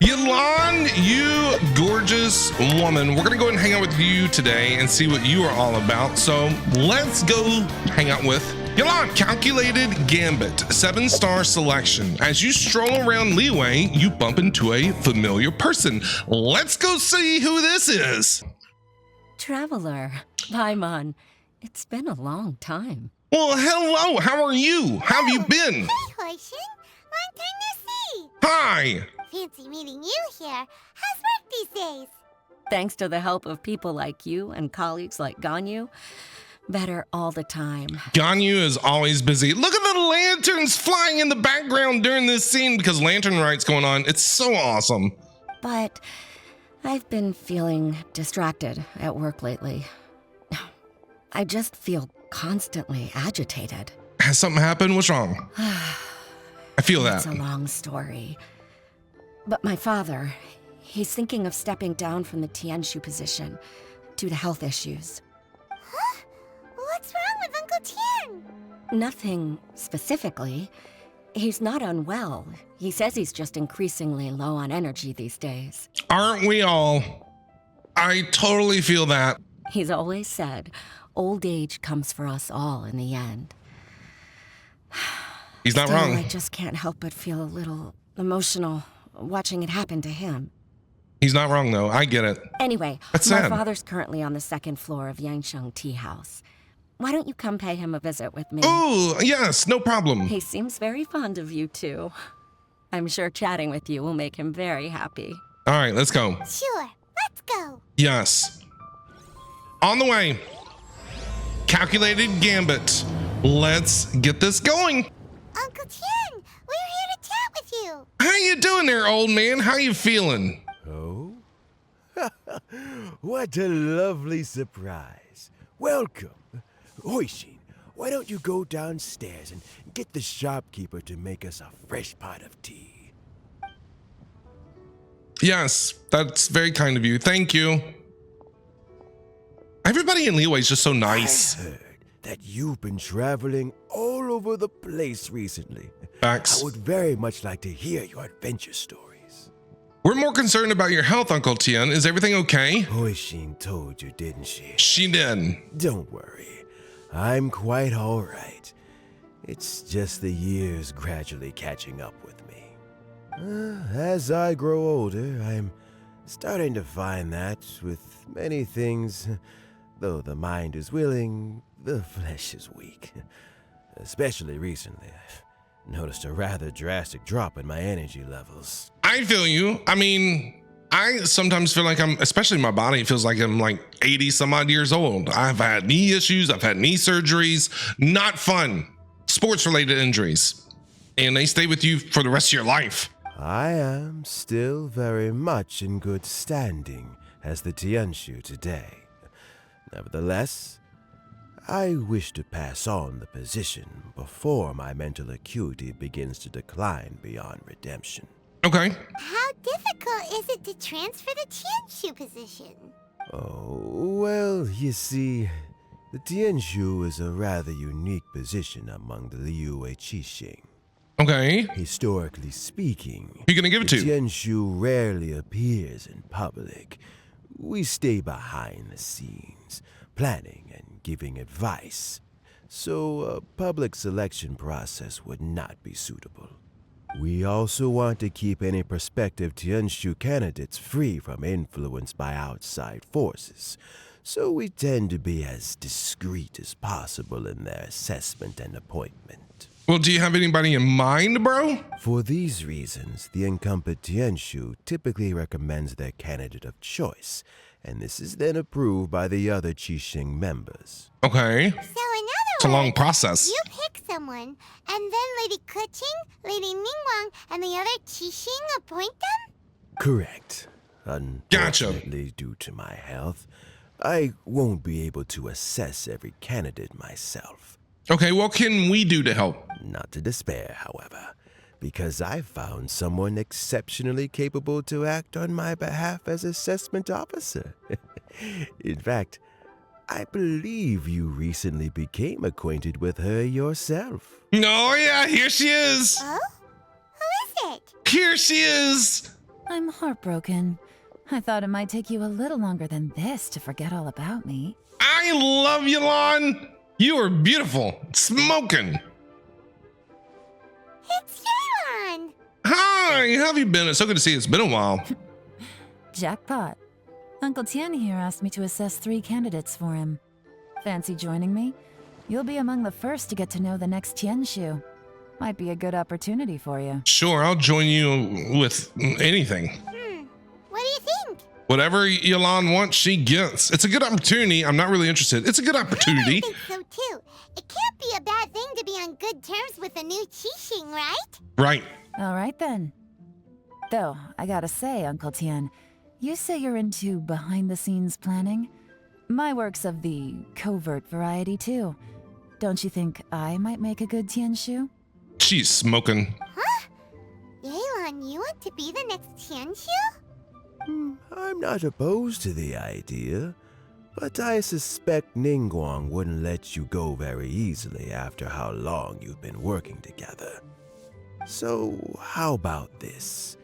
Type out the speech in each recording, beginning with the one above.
Yelan, you gorgeous woman. We're going to go ahead and hang out with you today and see what you are all about. So let's go hang out with Yelan. Calculated Gambit, 7-star selection. As you stroll around Leeway, you bump into a familiar person. Let's go see who this is. Traveler, Paimon, it's been a long time. Well, hello. How are you? How have you been? Hey, Hoishin. Long time no see. Hi. Fancy meeting you here. How's work these days? Thanks to the help of people like you and colleagues like Ganyu, better all the time. Ganyu is always busy. Look at the lanterns flying in the background during this scene because lantern right's going on. It's so awesome. But I've been feeling distracted at work lately. I just feel constantly agitated. Has something happened? What's wrong? I feel that. It's a long story. But my father, he's thinking of stepping down from the tianshu position due to health issues. Huh? What's wrong with Uncle Tian? Nothing specifically. He's not unwell. He says he's just increasingly low on energy these days. Aren't we all? I totally feel that. He's always said, old age comes for us all in the end. He's not Still, wrong. I just can't help but feel a little emotional watching it happen to him. He's not wrong, though. I get it. Anyway, That's my sad. father's currently on the second floor of Yangsheng Tea House. Why don't you come pay him a visit with me? Oh, yes, no problem. He seems very fond of you, too. I'm sure chatting with you will make him very happy. All right, let's go. Sure. Let's go. Yes. On the way. Calculated Gambit. Let's get this going. Uncle Tian, we're here to chat with you. How you doing there, old man? How you feeling? Oh? What a lovely surprise. Welcome. Hoishin, why don't you go downstairs and get the shopkeeper to make us a fresh pot of tea? Yes, that's very kind of you. Thank you. Everybody in Leeway is just so nice. I heard that you've been traveling all over the place recently. Facts. I would very much like to hear your adventure stories. We're more concerned about your health, Uncle Tian. Is everything okay? Hoishin told you, didn't she? She did. Don't worry. I'm quite all right. It's just the years gradually catching up with me. As I grow older, I'm starting to find that with many things, though the mind is willing, the flesh is weak. Especially recently, I've noticed a rather drastic drop in my energy levels. I feel you. I mean, I sometimes feel like especially my body feels like I'm like 80 some odd years old. I've had knee issues. I've had knee surgeries. Not fun. Sports related injuries. And they stay with you for the rest of your life. I am still very much in good standing as the tianshu today. Nevertheless, I wish to pass on the position before my mental acuity begins to decline beyond redemption. Okay. How difficult is it to transfer the Tianshu position? Oh, well, you see, the tianshu is a rather unique position among the Liyue Qixing. Okay. Historically speaking, Who you gonna give it the to? tianshu rarely appears in public. We stay behind the scenes, planning and giving advice, so a public selection process would not be suitable. We also want to keep any prospective tianshu candidates free from influence by outside forces, so we tend to be as discreet as possible in their assessment and appointment. Well, do you have anybody in mind, bro? For these reasons, the incumbent tianshu typically recommends their candidate of choice, and this is then approved by the other Qixing members. Okay. So in It's a other long words, process. you pick someone, and then Lady Kuching, Lady Ningguang, and the other Qixing appoint them? Correct. Gotcha. Unfortunately, due to my health, I won't be able to assess every candidate myself. Okay, what can we do to help? Not to despair, however, because I found someone exceptionally capable to act on my behalf as assessment officer. In fact, I believe you recently became acquainted with her yourself. Oh, yeah, here she is. Oh? Who is it? Here she is. I'm heartbroken. I thought it might take you a little longer than this to forget all about me. I love Yelan. You are beautiful. Smoking. It's Yelan! Hi, how have you been? It's so good to see you. It's been a while. Jackpot. Uncle Tien here asked me to assess 3 candidates for him. Fancy joining me? You'll be among the first to get to know the next Tianshu. Might be a good opportunity for you. Sure, I'll join you with anything. What do you think? Whatever Yelan wants, she gets. It's a good opportunity. I'm not really interested. It's a good opportunity. I think so too. It can't be a bad thing to be on good terms with a new Qixing, right? Right. All right then. Though, I gotta say, Uncle Tien, you say you're into behind-the-scenes planning? My work's of the covert variety too. Don't you think I might make a good Tianshu? She's smoking. Huh? Yelan, you want to be the next Tianshu? I'm not opposed to the idea, but I suspect Ningguang wouldn't let you go very easily after how long you've been working together. So, how about this?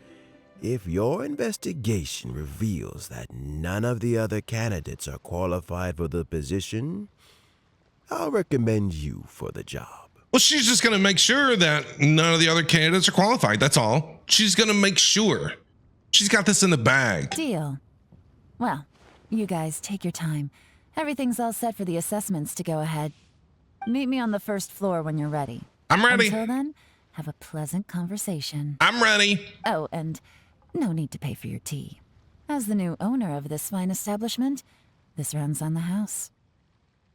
If your investigation reveals that none of the other candidates are qualified for the position, I'll recommend you for the job. Well, she's just going to make sure that none of the other candidates are qualified. That's all. She's going to make sure. She's got this in the bag. Deal. Well, you guys take your time. Everything's all set for the assessments to go ahead. Meet me on the first floor when you're ready. I'm ready. Until then, have a pleasant conversation. I'm ready. Oh, and no need to pay for your tea. As the new owner of this fine establishment, this runs on the house.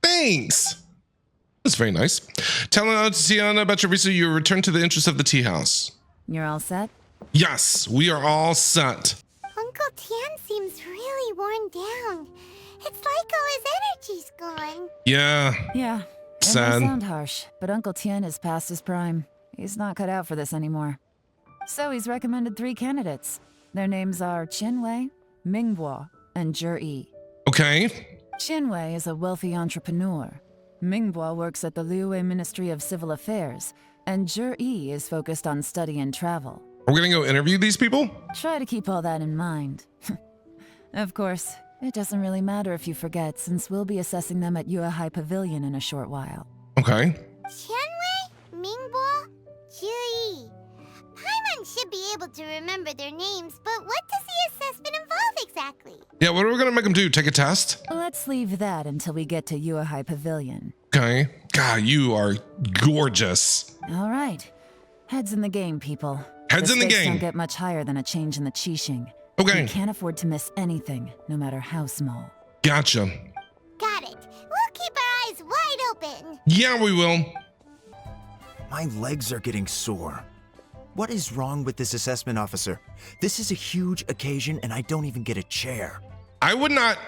Thanks. That's very nice. Tell Tiana about your visa. You return to the interest of the tea house. You're all set? Yes, we are all set. Uncle Tien seems really worn down. It's like all his energy's gone. Yeah. Yeah. It Sad. may sound harsh, but Uncle Tien is past his prime. He's not cut out for this anymore. So he's recommended 3 candidates. Their names are Qinwei, Mingbo, and Jere. Okay. Qinwei is a wealthy entrepreneur. Mingbo works at the Liyue Ministry of Civil Affairs, and Jere is focused on study and travel. We're going to go interview these people? Try to keep all that in mind. Of course, it doesn't really matter if you forget, since we'll be assessing them at Yuehai Pavilion in a short while. Okay. Qianwei, Mingbo, Jere. Paimon should be able to remember their names, but what does the assessment involve exactly? Yeah, what are we going to make them do? Take a test? Let's leave that until we get to Yuehai Pavilion. Okay. God, you are gorgeous. All right. Heads in the game, people. Heads in the stakes game. Don't get much higher than a change in the Qixing. Okay. You can't afford to miss anything, no matter how small. Gotcha. Got it. We'll keep our eyes wide open. Yeah, we will. My legs are getting sore. What is wrong with this assessment officer? This is a huge occasion and I don't even get a chair. I would not.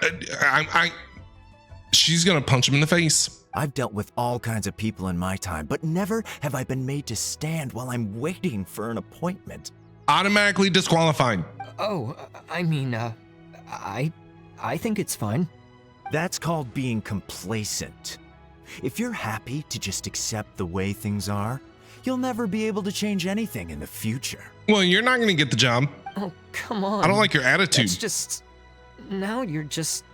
She's going to punch him in the face. I've dealt with all kinds of people in my time, but never have I been made to stand while I'm waiting for an appointment. Automatically disqualified. Oh, I mean, I think it's fine. That's called being complacent. If you're happy to just accept the way things are, you'll never be able to change anything in the future. Well, you're not going to get the job. Oh, come on. I don't like your attitude. It's just... Now you're just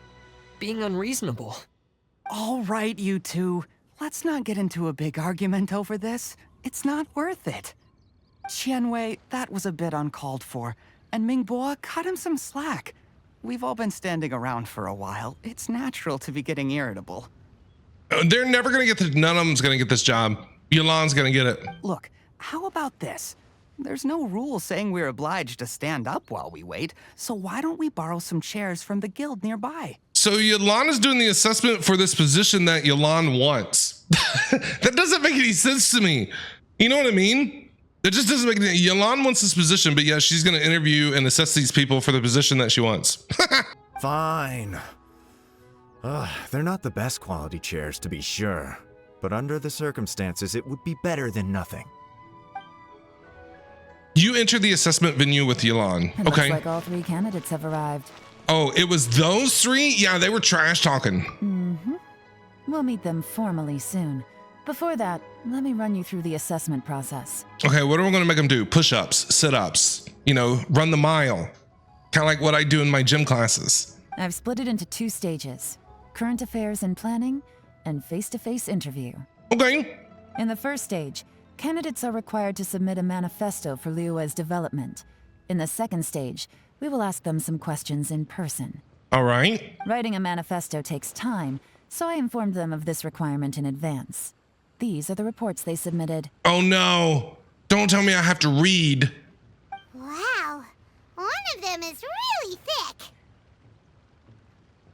being unreasonable. All right, you two. Let's not get into a big argument over this. It's not worth it. Qianwei, that was a bit uncalled for. And Mingbo, cut him some slack. We've all been standing around for a while. It's natural to be getting irritable. They're never going to get none of them's going to get this job. Yelan's going to get it. Look, how about this? There's no rule saying we're obliged to stand up while we wait, so why don't we borrow some chairs from the guild nearby? So Yelan is doing the assessment for this position that Yelan wants. That doesn't make any sense to me. You know what I mean? It just doesn't make any. Yelan wants this position, but yeah, she's going to interview and assess these people for the position that she wants. Fine. They're not the best quality chairs, to be sure. But under the circumstances, it would be better than nothing. You enter the assessment venue with Yelan. It Okay. looks like all 3 candidates have arrived. Oh, it was those 3? Yeah, they were trash talking. Mm-hmm. We'll meet them formally soon. Before that, let me run you through the assessment process. Okay, what are we going to make them do? Push-ups, sit-ups, run the mile. Kind of like what I do in my gym classes. I've split it into 2 stages: current affairs and planning, and face-to-face interview. Okay. In the first stage, candidates are required to submit a manifesto for Liyue's development. In the second stage, we will ask them some questions in person. All right. Writing a manifesto takes time, so I informed them of this requirement in advance. These are the reports they submitted. Oh no. Don't tell me I have to read. Wow, one of them is really thick.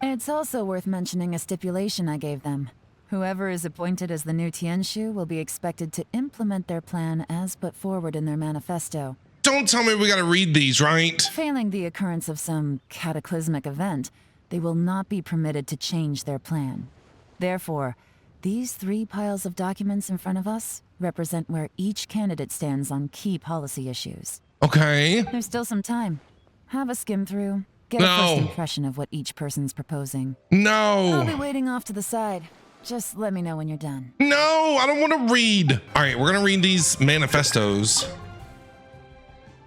It's also worth mentioning a stipulation I gave them. Whoever is appointed as the new Tianshu will be expected to implement their plan as put forward in their manifesto. Don't tell me we gotta read these, right? Failing the occurrence of some cataclysmic event, they will not be permitted to change their plan. Therefore, these 3 piles of documents in front of us represent where each candidate stands on key policy issues. Okay. There's still some time. Have a skim through. Get a first impression of what each person's proposing. No. I'll be waiting off to the side. Just let me know when you're done. No, I don't want to read. All right, we're going to read these manifestos.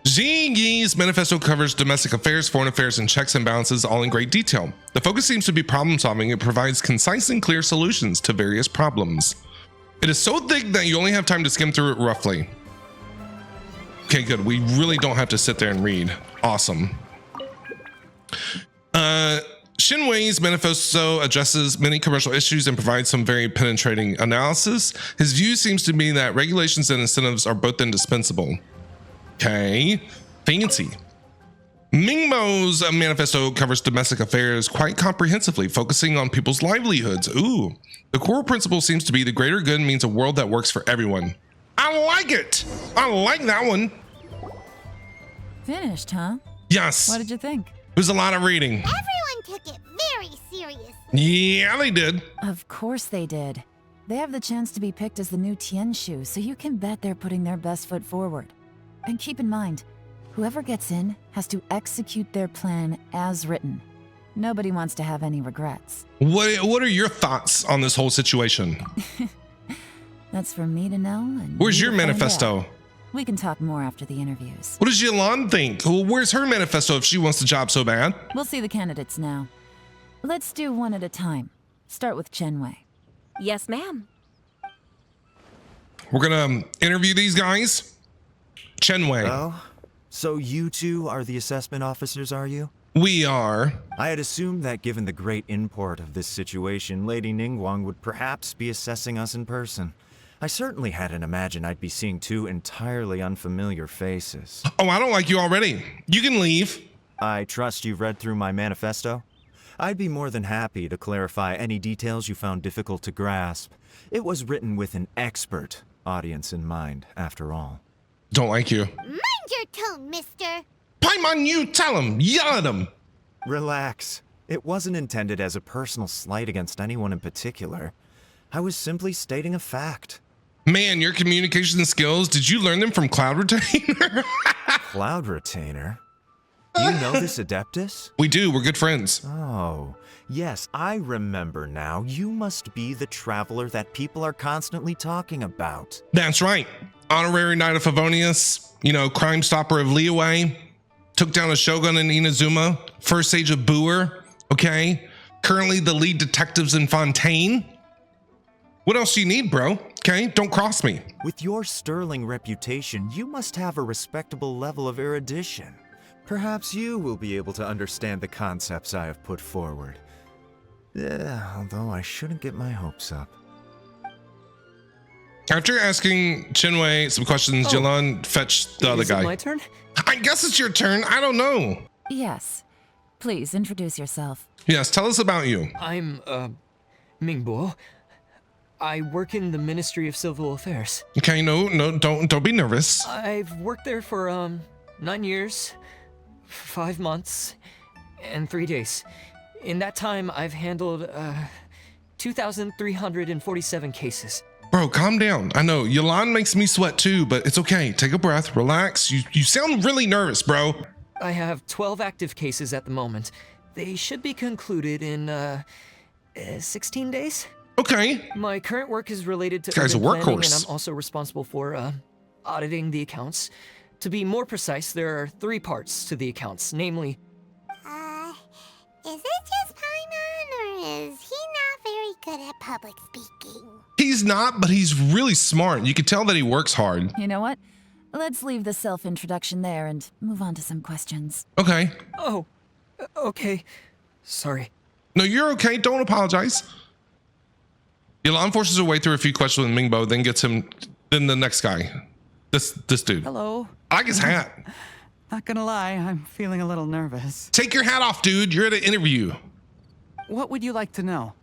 Xi Yi's manifesto covers domestic affairs, foreign affairs, and checks and balances all in great detail. The focus seems to be problem solving. It provides concise and clear solutions to various problems. It is so thick that you only have time to skim through it roughly. Okay, good. We really don't have to sit there and read. Awesome. Xin Wei's manifesto addresses many commercial issues and provides some very penetrating analysis. His view seems to be that regulations and incentives are both indispensable. Okay, fancy. Mingmo's manifesto covers domestic affairs quite comprehensively, focusing on people's livelihoods. Ooh, the core principle seems to be the greater good means a world that works for everyone. I like it. I like that one. Finished, huh? Yes. What did you think? It was a lot of reading. Everyone took it very seriously. Yeah, they did. Of course they did. They have the chance to be picked as the new Tianshu, so you can bet they're putting their best foot forward. And keep in mind, whoever gets in has to execute their plan as written. Nobody wants to have any regrets. What are your thoughts on this whole situation? That's for me to know. And Where's you your to find manifesto? out. We can talk more after the interviews. What does Yelan think? Well, where's her manifesto if she wants the job so bad? We'll see the candidates now. Let's do one at a time. Start with Chenwei. Yes, ma'am. We're gonna interview these guys. Chenwei. Oh, so you 2 are the assessment officers, are you? We are. I had assumed that given the great import of this situation, Lady Ningguang would perhaps be assessing us in person. I certainly hadn't imagined I'd be seeing 2 entirely unfamiliar faces. Oh, I don't like you already. You can leave. I trust you've read through my manifesto? I'd be more than happy to clarify any details you found difficult to grasp. It was written with an expert audience in mind, after all. Don't like you. Mind your tone, mister. Paimon, you tell him. Yell at him. Relax. It wasn't intended as a personal slight against anyone in particular. I was simply stating a fact. Man, your communication skills, did you learn them from Cloud Retainer? Cloud Retainer? You know this Adeptus? We do. We're good friends. Oh, yes, I remember now. You must be the traveler that people are constantly talking about. That's right. Honorary Knight of Favonius, Crime Stopper of Liyue, took down a Shogun in Inazuma, first Sage of Buer, okay? Currently the lead detectives in Fontaine. What else do you need, bro? Okay, don't cross me. With your sterling reputation, you must have a respectable level of erudition. Perhaps you will be able to understand the concepts I have put forward. Although I shouldn't get my hopes up. After asking Chenwei some questions, Yelan fetched the other Is guy. it my turn? I guess it's your turn. I don't know. Yes. Please introduce yourself. Yes, tell us about you. I'm, Mingbo. I work in the Ministry of Civil Affairs. Okay, no, don't be nervous. I've worked there for, 9 years, 5 months, and 3 days. In that time, I've handled, 2,347 cases. Bro, calm down. I know, Yelan makes me sweat too, but it's okay. Take a breath, relax. You sound really nervous, bro. I have 12 active cases at the moment. They should be concluded in, 16 days? Okay. My current work is related to This guy's a urban planning, workhorse. and I'm also responsible for, auditing the accounts. To be more precise, there are 3 parts to the accounts, namely good at public speaking. He's not, but he's really smart. You can tell that he works hard. You know what? Let's leave the self-introduction there and move on to some questions. Okay. Oh, okay. Sorry. No, you're okay. Don't apologize. Yelan forces her way through a few questions with Mingbo, then the next guy. This dude. Hello. I like his hat. Not gonna lie, I'm feeling a little nervous. Take your hat off, dude. You're at an interview. What would you like to know?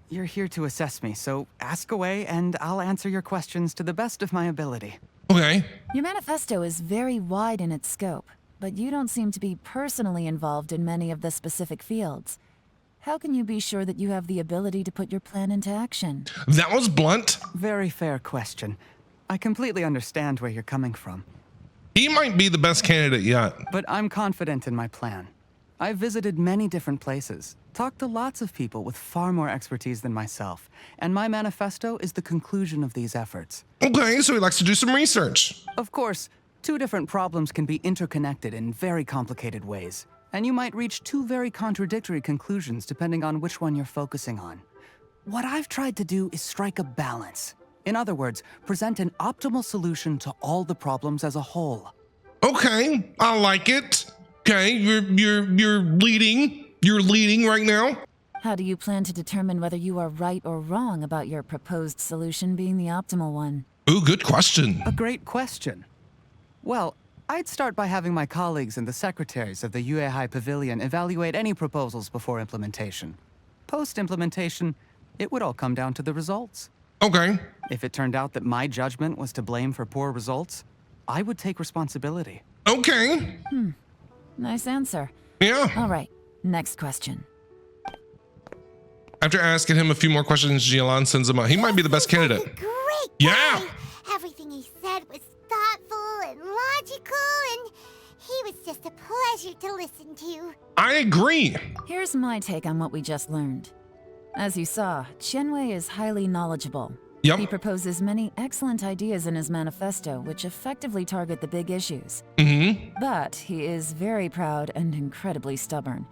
You're here to assess me, so ask away and I'll answer your questions to the best of my ability. Okay. Your manifesto is very wide in its scope, but you don't seem to be personally involved in many of the specific fields. How can you be sure that you have the ability to put your plan into action? That was blunt. Very fair question. I completely understand where you're coming from, He might be the best candidate yet. but I'm confident in my plan. I've visited many different places, talked to lots of people with far more expertise than myself, and my manifesto is the conclusion of these efforts. Okay, so he likes to do some research. Of course, two different problems can be interconnected in very complicated ways, and you might reach two very contradictory conclusions depending on which one you're focusing on. What I've tried to do is strike a balance. In other words, present an optimal solution to all the problems as a whole. Okay, I like it. Okay, you're leading. You're leading right now. How do you plan to determine whether you are right or wrong about your proposed solution being the optimal one? Ooh, good question. A great question. Well, I'd start by having my colleagues and the secretaries of the Yuehai Pavilion evaluate any proposals before implementation. Post-implementation, it would all come down to the results. Okay. If it turned out that my judgment was to blame for poor results, I would take responsibility. Okay. Nice answer. Yeah. All right, next question. After asking him a few more questions, Yelan sends him out. He might be the best He's like a candidate. great Yeah. guy. Everything he said was thoughtful and logical, and he was just a pleasure to listen to. I agree. Here's my take on what we just learned. As you saw, Qianwei is highly knowledgeable. Yep. He proposes many excellent ideas in his manifesto, which effectively target the big issues. Mm-hmm. But he is very proud and incredibly stubborn.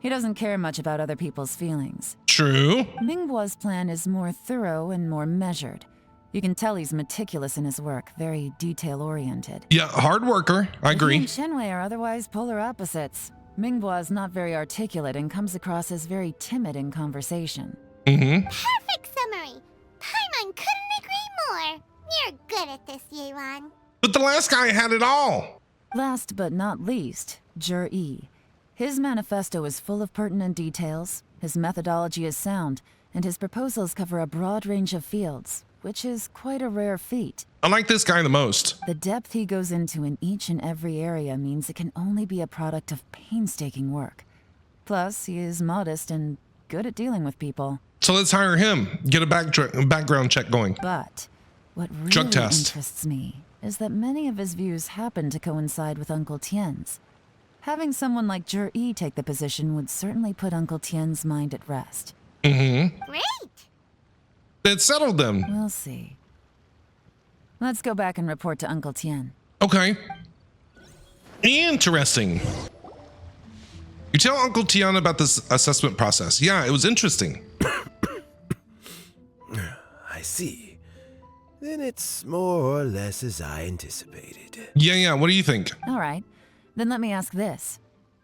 He doesn't care much about other people's feelings. True. Mingbo's plan is more thorough and more measured. You can tell he's meticulous in his work, very detail-oriented. Yeah, hard worker. I He agree. and Qianwei are otherwise polar opposites. Mingbo is not very articulate and comes across as very timid in conversation. Mm-hmm. Perfect summary. Paimon couldn't agree more. You're good at this, Yelan. But the last guy had it all. Last but not least, Jere. His manifesto is full of pertinent details, his methodology is sound, and his proposals cover a broad range of fields, which is quite a rare feat. I like this guy the most. The depth he goes into in each and every area means it can only be a product of painstaking work. Plus, he is modest and good at dealing with people. So let's hire him. Get a background check going. But what really Drug test. interests me is that many of his views happen to coincide with Uncle Tien's. Having someone like Jere take the position would certainly put Uncle Tien's mind at rest. Mm-hmm. Great. It settled them. We'll see. Let's go back and report to Uncle Tien. Okay. Interesting. You tell Uncle Tian about this assessment process. Yeah, it was interesting. I see. Then it's more or less as I anticipated. Yeah. What do you think? All right, then let me ask this.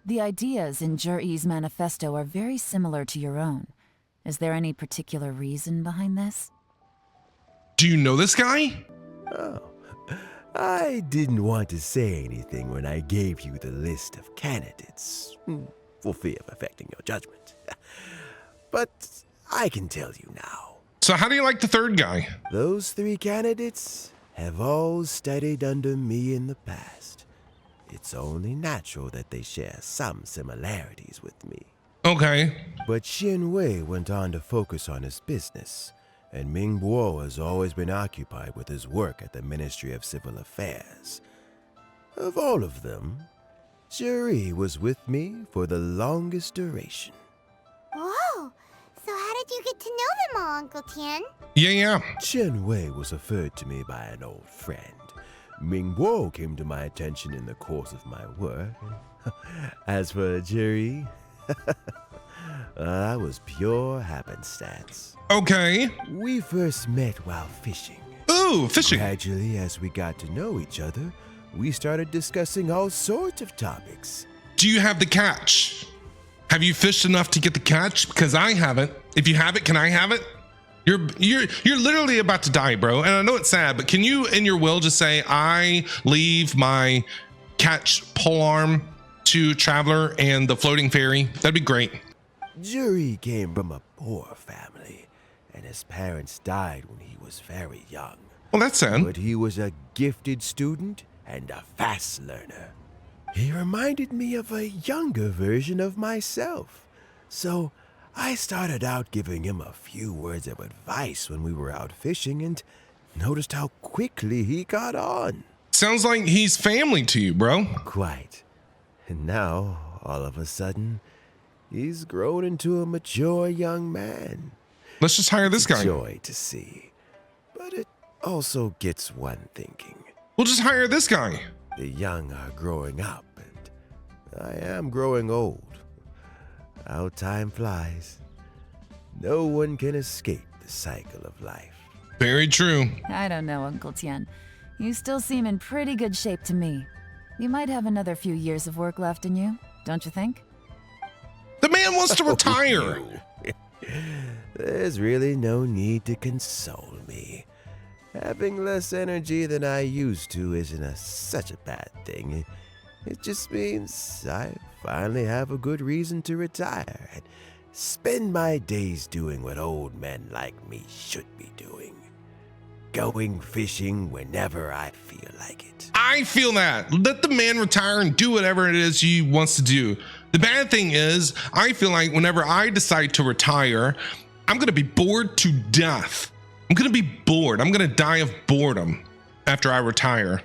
The ideas in Jere's manifesto are very similar to your own. Is there any particular reason behind this? Do you know this guy? Oh, I didn't want to say anything when I gave you the list of candidates, for fear of affecting your judgment. But I can tell you now. So how do you like the third guy? Those three candidates have all studied under me in the past. It's only natural that they share some similarities with me. Okay. But Qianwei went on to focus on his business, and Mingbo has always been occupied with his work at the Ministry of Civil Affairs. Of all of them, Jere was with me for the longest duration. Whoa. So how did you get to know them all, Uncle Tien? Yeah. Qianwei was referred to me by an old friend. Mingbo came to my attention in the course of my work. As for Jere, That was pure happenstance. Okay. We first met while fishing. Ooh, fishing. Gradually, as we got to know each other, we started discussing all sorts of topics. Do you have the catch? Have you fished enough to get the catch? Because I haven't. If you have it, can I have it? You're literally about to die, bro. And I know it's sad, but can you in your will just say, I leave my catch polearm to Traveler and the floating fairy? That'd be great. Jere came from a poor family, and his parents died when he was very young. Well, that's sad. But he was a gifted student and a fast learner. He reminded me of a younger version of myself. So I started out giving him a few words of advice when we were out fishing and noticed how quickly he got on. Sounds like he's family to you, bro. Quite. And now, all of a sudden, he's grown into a mature young man. Let's just hire this guy. Joy to see. But it also gets one thinking. We'll just hire this guy. The young are growing up, and I am growing old. How time flies. No one can escape the cycle of life. Very true. I don't know, Uncle Tian. You still seem in pretty good shape to me. You might have another few years of work left in you, don't you think? The man wants to retire. There's really no need to console me. Having less energy than I used to isn't such a bad thing. It just means I finally have a good reason to retire and spend my days doing what old men like me should be doing. Going fishing whenever I feel like it. I feel that. Let the man retire and do whatever it is he wants to do. The bad thing is, I feel like whenever I decide to retire, I'm going to be bored to death. I'm going to be bored. I'm going to die of boredom after I retire.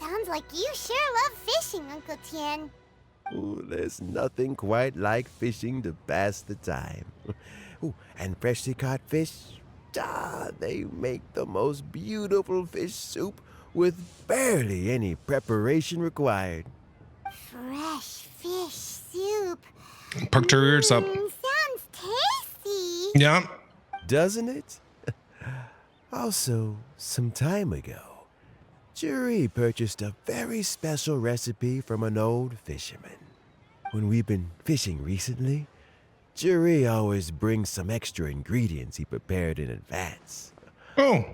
Sounds like you sure love fishing, Uncle Tian. Ooh, there's nothing quite like fishing to pass the time. Ooh, and freshly caught fish, they make the most beautiful fish soup with barely any preparation required. Fresh fish soup. Perked her ears up. Sounds tasty. Yeah. Doesn't it? Also, some time ago, Jere purchased a very special recipe from an old fisherman. When we've been fishing recently, Jere always brings some extra ingredients he prepared in advance. Oh.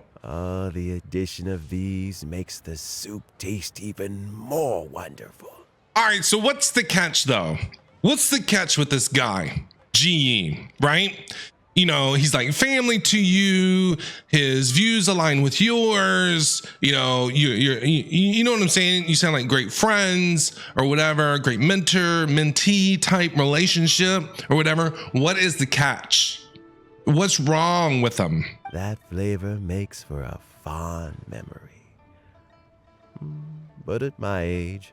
The addition of these makes the soup taste even more wonderful. All right, so what's the catch, though? What's the catch with this guy? GE, right? You know, he's like family to you. His views align with yours. You know, you know what I'm saying? You sound like great friends or whatever, great mentor, mentee type relationship or whatever. What is the catch? What's wrong with him? That flavor makes for a fond memory. But at my age,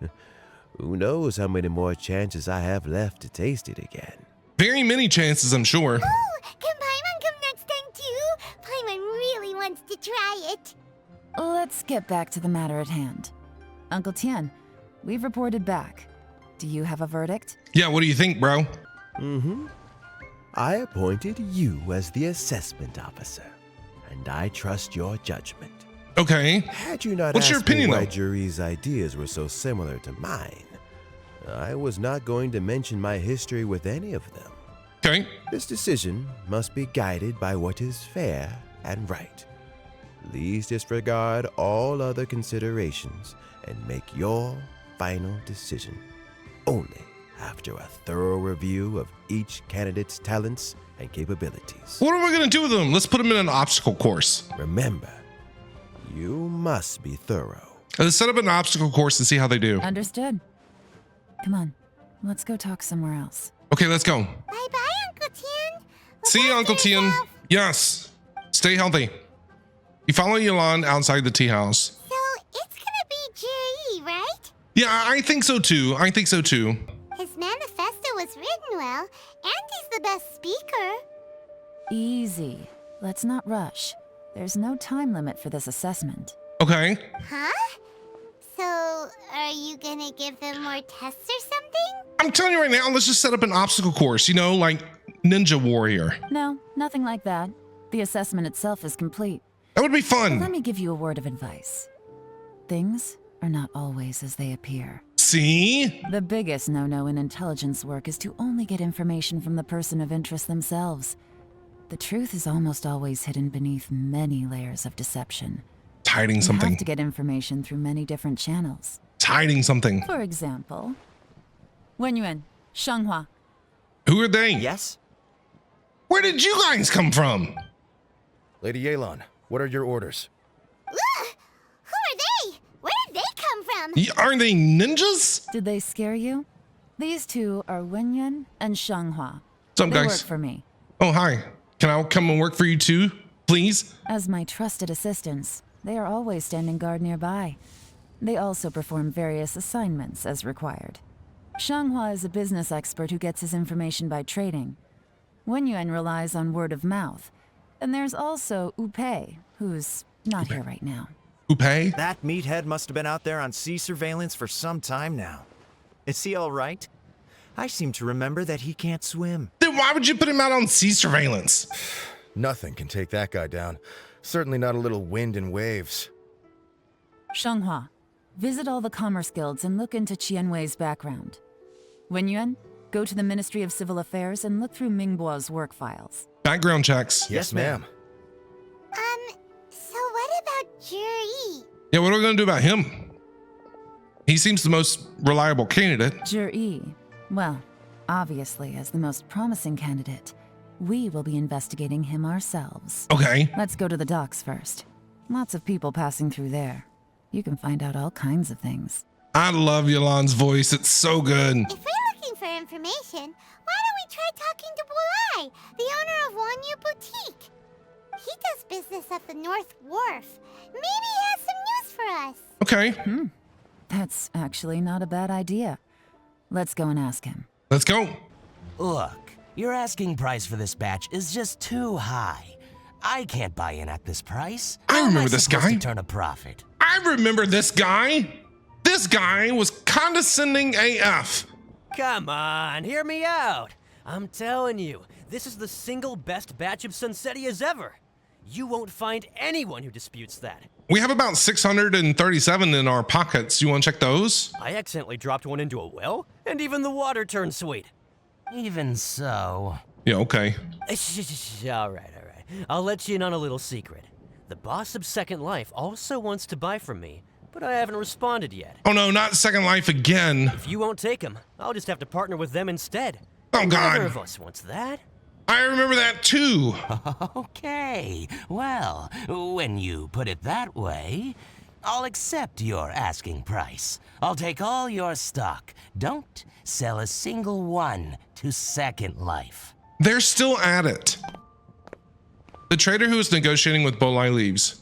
who knows how many more chances I have left to taste it again. Very many chances, I'm sure. Oh, can Paimon come next time too? Paimon really wants to try it. Let's get back to the matter at hand. Uncle Tian, we've reported back. Do you have a verdict? Yeah, what do you think, bro? I appointed you as the assessment officer, and I trust your judgment. Okay. Had you not What's your asked me opinion, why though? Jere's ideas were so similar to mine, I was not going to mention my history with any of them. Okay. This decision must be guided by what is fair and right. Please disregard all other considerations and make your final decision only after a thorough review of each candidate's talents and capabilities. What are we going to do with him? Let's put him in an obstacle course. Remember, you must be thorough. Let's set up an obstacle course and see how they do. Understood. Come on, let's go talk somewhere else. Okay, let's go. Bye-bye, Uncle Tian. Look See you, after Uncle Tian. yourself. Yes. Stay healthy. You follow Yelan outside the tea house. So it's gonna be Jere, right? Yeah, I think so too. I think so too. His manifesto was written well, and he's the best speaker. Easy. Let's not rush. There's no time limit for this assessment. Okay. Huh? So, are you gonna give them more tests or something? I'm telling you right now, let's just set up an obstacle course, you know, like ninja warrior. No, nothing like that. The assessment itself is complete. That would be But let fun. me give you a word of advice. Things are not always as they appear. See? The biggest no-no in intelligence work is to only get information from the person of interest themselves. The truth is almost always hidden beneath many layers of deception. It's hiding You something. have to get information through many different channels. It's hiding something. For example, Wenyuan, Shanghua. Who are they? Yes? Where did you guys come from? Lady Yelan, what are your orders? Ugh! Who are they? Where did they come from? Are they ninjas? Did they scare you? These two are Wenyuan and Shanghua. What's up, They guys? work for me. Oh, hi. Can I come and work for you too, please? As my trusted assistants, they are always standing guard nearby. They also perform various assignments as required. Shanghua is a business expert who gets his information by trading. Wenyuan relies on word of mouth. And there's also Upei, who's not here right now. Who pay? That meathead must have been out there on sea surveillance for some time now. Is he all right? I seem to remember that he can't swim. Then why would you put him out on sea surveillance? Nothing can take that guy down. Certainly not a little wind and waves. Shanghua, visit all the commerce guilds and look into Qianwei's background. Wenyuan, go to the Ministry of Civil Affairs and look through Mingbo's work files. Background checks. Yes, ma'am. So what about Jere? Yeah, what are we going to do about him? He seems the most reliable candidate. Jere, well, obviously as the most promising candidate, we will be investigating him ourselves. Okay. Let's go to the docks first. Lots of people passing through there. You can find out all kinds of things. I love Yelan's voice. It's so good. If we're looking for information, why don't we try talking to Bulai, the owner of Wanyu Boutique? He does business at the North Wharf. Maybe he has some news for us. Okay, That's actually not a bad idea. Let's go and ask him. let's go. Look, your asking price for this batch is just too high. I can't buy in at this price. I How am remember this supposed guy. to turn a profit. I remember this guy. This guy was condescending AF. Come on, hear me out. I'm telling you, this is the single best batch of Sunsettias ever. You won't find anyone who disputes that. We have about 637 in our pockets. You want to check those? I accidentally dropped one into a well, and even the water turned sweet. Even so. Yeah, okay. All right. I'll let you in on a little secret. The boss of Second Life also wants to buy from me, but I haven't responded yet. Oh no, not Second Life again. If you won't take him, I'll just have to partner with them instead. Oh God. Neither of us wants that. I remember that too. Okay, well, when you put it that way, I'll accept your asking price. I'll take all your stock. Don't sell a single one to Second Life. They're still at it. The trader who is negotiating with Bolai leaves.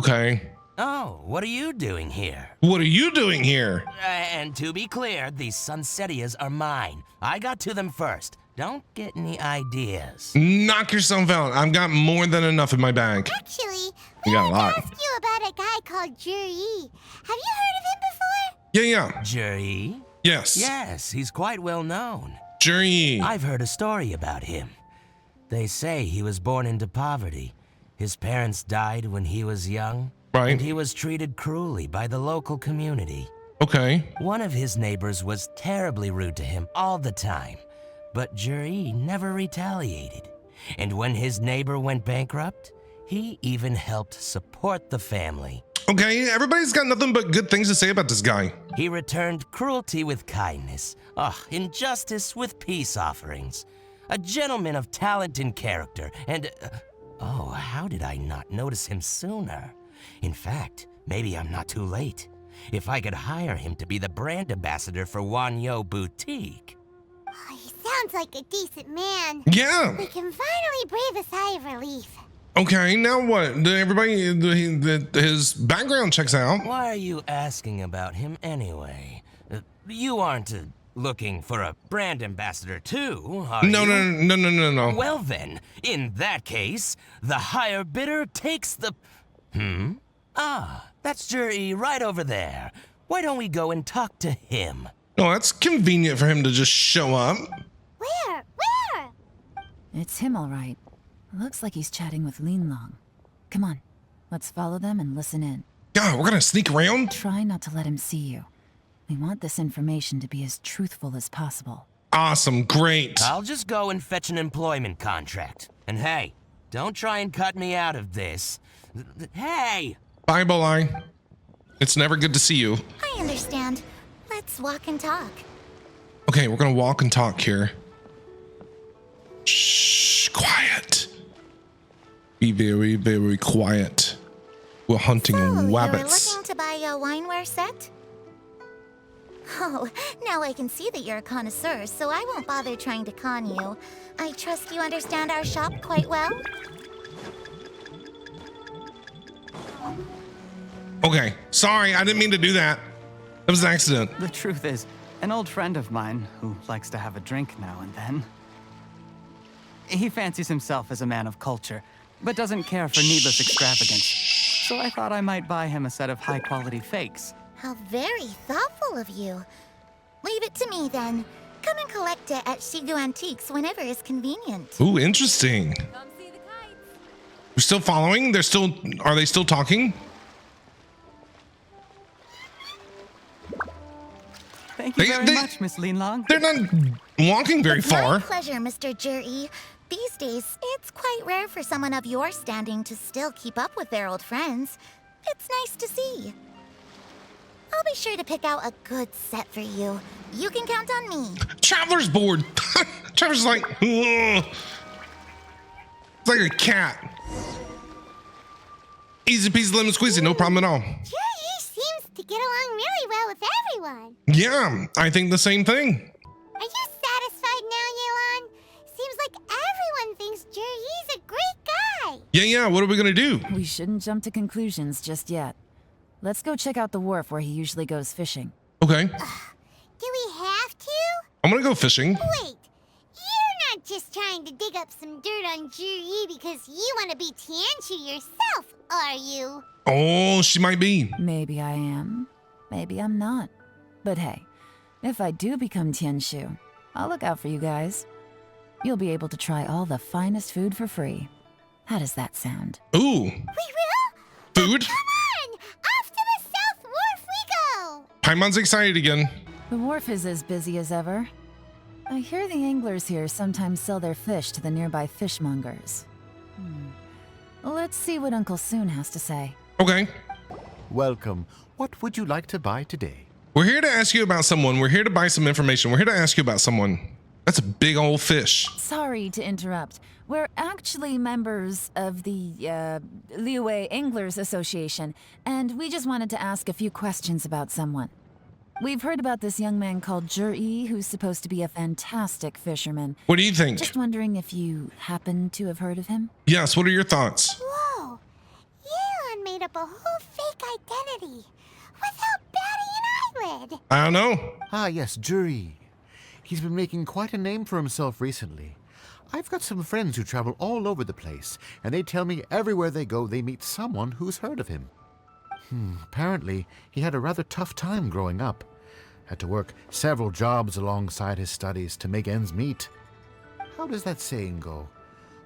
Okay. Oh, what are you doing here? What are you doing here? And to be clear, these Sunsettias are mine. I got to them first. Don't get any ideas. Knock yourself out. I've got more than enough in my bag. Actually, You we got a wanted lot. to ask you about a guy called Jere. Have you heard of him before? Yeah. Jere? Yes. Yes, he's quite well known. Jere. I've heard a story about him. They say he was born into poverty. His parents died when he was young. Right. And he was treated cruelly by the local community. Okay. One of his neighbors was terribly rude to him all the time. But Jere never retaliated. And when his neighbor went bankrupt, he even helped support the family. Okay, everybody's got nothing but good things to say about this guy. He returned cruelty with kindness, injustice with peace offerings. A gentleman of talent and character, and how did I not notice him sooner? In fact, maybe I'm not too late. If I could hire him to be the brand ambassador for Wanyo Boutique. Oh, he sounds like a decent man. Yeah. We can finally breathe a sigh of relief. Okay, now what? His background checks out. Why are you asking about him anyway? You aren't looking for a brand ambassador too, are you? No. Well then, in that case, the higher bidder takes the... that's Jere right over there. Why don't we go and talk to him? No, that's convenient for him to just show up. Where? It's him, all right. Looks like he's chatting with Yelan. Come on, let's follow them and listen in. Yeah, we're gonna sneak around? Try not to let him see you. We want this information to be as truthful as possible. Awesome, great. I'll just go and fetch an employment contract. And hey, don't try and cut me out of this. Hey! Bye, Bolai. It's never good to see you. I understand. Let's walk and talk. Okay, we're gonna walk and talk here. Shh, quiet. Be very, very quiet. We're hunting You're rabbits. looking to buy a wineware set? Oh, now I can see that you're a connoisseur, so I won't bother trying to con you. I trust you understand our shop quite well. Okay, sorry, I didn't mean to do that. It was an accident. The truth is, an old friend of mine who likes to have a drink now and then. He fancies himself as a man of culture, but doesn't care for needless extravagance. So I thought I might buy him a set of high-quality fakes. How very thoughtful of you. Leave it to me then. Come and collect it at Shigu Antiques whenever is convenient. Ooh, interesting. Come see the kites. We're still following? Are they still talking? Thank you very much, Miss Yelan. They're not walking very far. My pleasure, Mr. Jere. These days, it's quite rare for someone of your standing to still keep up with their old friends. It's nice to see. I'll be sure to pick out a good set for you. You can count on me. Traveler's bored. Traveler's like, ugh. It's like a cat. Easy peasy lemon squeezy, no problem at all. Jere seems to get along really well with everyone. Yeah, I think the same thing. Are you satisfied now, Yelan? Seems like everyone thinks Jere's a great guy. Yeah, what are we gonna do? We shouldn't jump to conclusions just yet. Let's go check out the wharf where he usually goes fishing. Okay. Do we have to? I'm gonna go fishing. Wait, you're not just trying to dig up some dirt on Jere because you want to be Tianshu yourself, are you? Oh, she might be. Maybe I am. Maybe I'm not. But hey, if I do become Tianshu, I'll look out for you guys. You'll be able to try all the finest food for free. How does that sound? Ooh. We will? Food? Come on! Off to the South Wharf we go! Paimon's excited again. The wharf is as busy as ever. I hear the anglers here sometimes sell their fish to the nearby fishmongers. Let's see what Uncle Soon has to say. Okay. Welcome. What would you like to buy today? We're here to ask you about someone. We're here to buy some information. We're here to ask you about someone. That's a big old fish. Sorry to interrupt. We're actually members of the, Liyue Anglers Association, and we just wanted to ask a few questions about someone. We've heard about this young man called Jere, who's supposed to be a fantastic fisherman. What do you think? Just wondering if you happen to have heard of him? Yes, what are your thoughts? Whoa! Yelan made up a whole fake identity without batting an eyelid. I don't know. Ah, yes, Jere. He's been making quite a name for himself recently. I've got some friends who travel all over the place, and they tell me everywhere they go they meet someone who's heard of him. Apparently, he had a rather tough time growing up. Had to work several jobs alongside his studies to make ends meet. How does that saying go?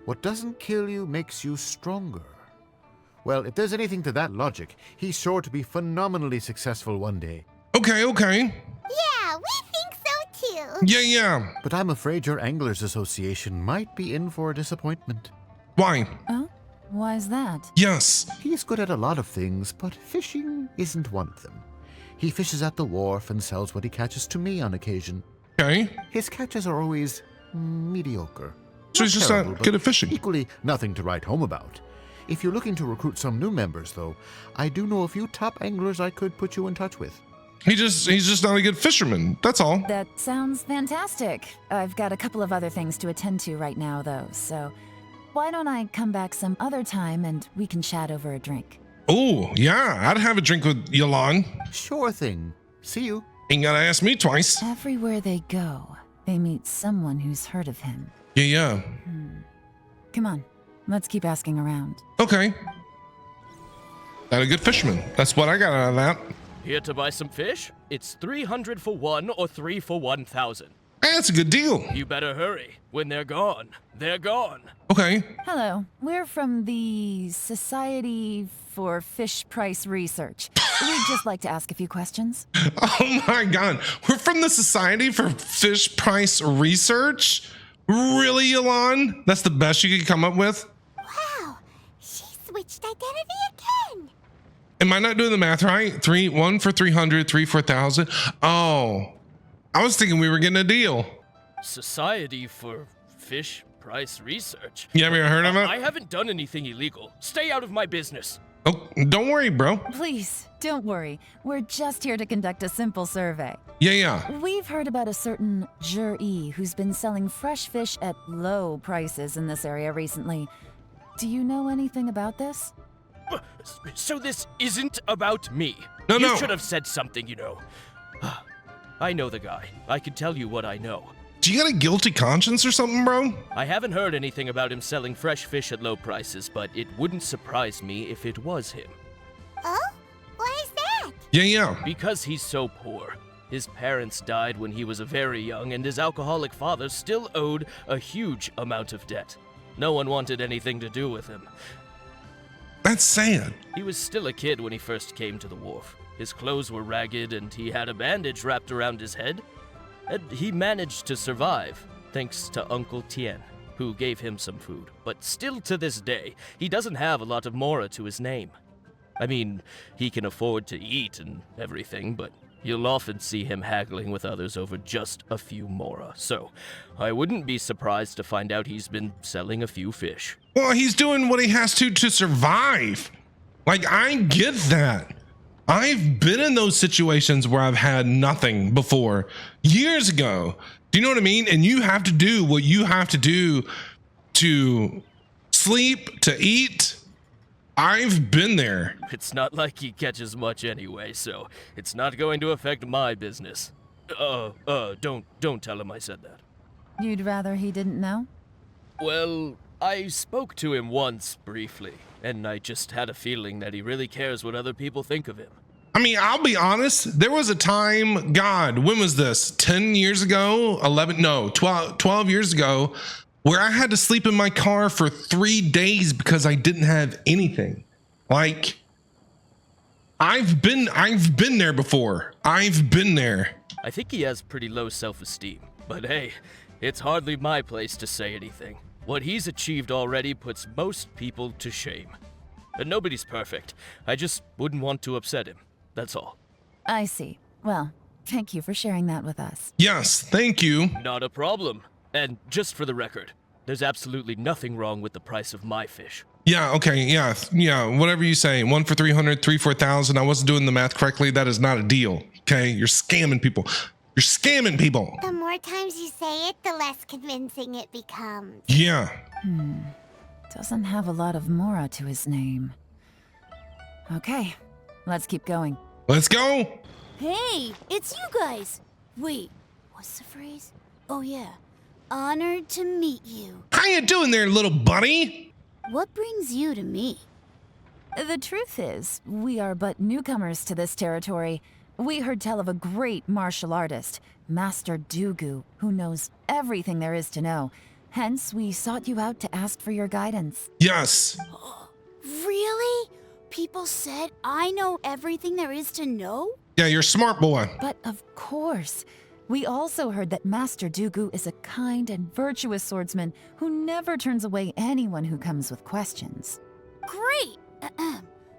What doesn't kill you makes you stronger. Well, if there's anything to that logic, he's sure to be phenomenally successful one day. Okay. Yeah, we think so too. Yeah. But I'm afraid your Anglers Association might be in for a disappointment. Why? Oh? Why's that? Yes. He's good at a lot of things, but fishing isn't one of them. He fishes at the wharf and sells what he catches to me on occasion. Okay. His catches are always mediocre. So he's just terrible, not good but at fishing. Equally nothing to write home about. If you're looking to recruit some new members, though, I do know a few top anglers I could put you in touch with. He's just not a good fisherman. That's all. That sounds fantastic. I've got a couple of other things to attend to right now, though, so why don't I come back some other time and we can chat over a drink? Oh, yeah. I'd have a drink with Yelan. Sure thing. See you. Ain't gotta ask me twice. Everywhere they go, they meet someone who's heard of him. Yeah. Come on, let's keep asking around. Okay. Not a good fisherman. That's what I got out of that. Here to buy some fish? It's 300 for one or 3 for 1,000. Hey, that's a good deal. You better hurry. When they're gone, they're gone. Okay. Hello, we're from the Society for Fish Price Research. We'd just like to ask a few questions. Oh my God. We're from the Society for Fish Price Research? Really, Yelan? That's the best you could come up with? Wow, she switched identity again. Am I not doing the math right? 1 for 300, 3 for 1,000. Oh, I was thinking we were getting a deal. Society for Fish Price Research. You ever heard of it? I haven't done anything illegal. Stay out of my business. Oh, don't worry, bro. Please, don't worry. We're just here to conduct a simple survey. Yeah. We've heard about a certain Jere who's been selling fresh fish at low prices in this area recently. Do you know anything about this? So this isn't about me. No. You should have said something, you know. I know the guy. I can tell you what I know. Do you got a guilty conscience or something, bro? I haven't heard anything about him selling fresh fish at low prices, but it wouldn't surprise me if it was him. Oh? Why is that? Yeah. Because he's so poor. His parents died when he was very young, and his alcoholic father still owed a huge amount of debt. No one wanted anything to do with him. That's sad. He was still a kid when he first came to the wharf. His clothes were ragged, and he had a bandage wrapped around his head. And he managed to survive, thanks to Uncle Tien, who gave him some food. But still to this day, he doesn't have a lot of mora to his name. I mean, he can afford to eat and everything, but you'll often see him haggling with others over just a few mora. So, I wouldn't be surprised to find out he's been selling a few fish. Well, he's doing what he has to survive. Like, I get that. I've been in those situations where I've had nothing before, years ago. Do you know what I mean? And you have to do what you have to do to sleep, to eat. I've been there. It's not like he catches much anyway, so it's not going to affect my business. Don't tell him I said that. You'd rather he didn't know? Well, I spoke to him once, briefly, and I just had a feeling that he really cares what other people think of him. I mean, I'll be honest. There was a time, God, when was this? 10 years ago? 12 years ago, where I had to sleep in my car for 3 days because I didn't have anything. Like, I've been there before. I've been there. I think he has pretty low self-esteem, but hey, it's hardly my place to say anything. What he's achieved already puts most people to shame. And nobody's perfect. I just wouldn't want to upset him. That's all. I see. Well, thank you for sharing that with us. Yes, thank you. Not a problem. And just for the record, there's absolutely nothing wrong with the price of my fish. Yeah, okay, yeah, whatever you say. 1 for 300, 3 for 1,000. I wasn't doing the math correctly. That is not a deal, okay? You're scamming people. You're scamming people. The more times you say it, the less convincing it becomes. Yeah. Doesn't have a lot of mora to his name. Okay, let's keep going. Let's go. Hey, it's you guys. Wait, what's the phrase? Oh yeah, honored to meet you. How you doing there, little buddy? What brings you to me? The truth is, we are but newcomers to this territory. We heard tell of a great martial artist, Master Dugu, who knows everything there is to know. Hence, we sought you out to ask for your guidance. Yes. Really? People said I know everything there is to know? Yeah, you're a smart boy. But of course, we also heard that Master Dugu is a kind and virtuous swordsman who never turns away anyone who comes with questions. Great!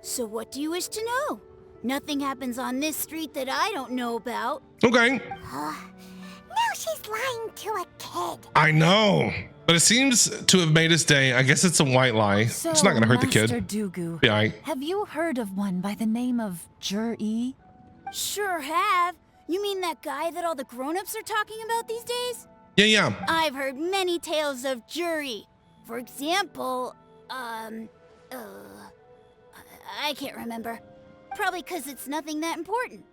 So what do you wish to know? Nothing happens on this street that I don't know about. Okay. Now she's lying to a kid. I know. But it seems to have made his day. I guess it's a white lie. So, it's not going to hurt the kid. Master Dugu, Yeah, have you heard of one by the name of Jere? Sure have. You mean that guy that all the grown-ups are talking about these days? Yeah. I've heard many tales of Jere. For example, I can't remember. Probably because it's nothing that important.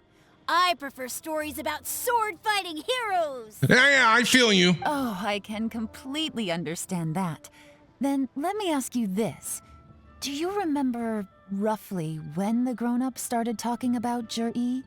I prefer stories about sword-fighting heroes. Yeah, I feel you. Oh, I can completely understand that. Then let me ask you this. Do you remember roughly when the grown-ups started talking about Jere?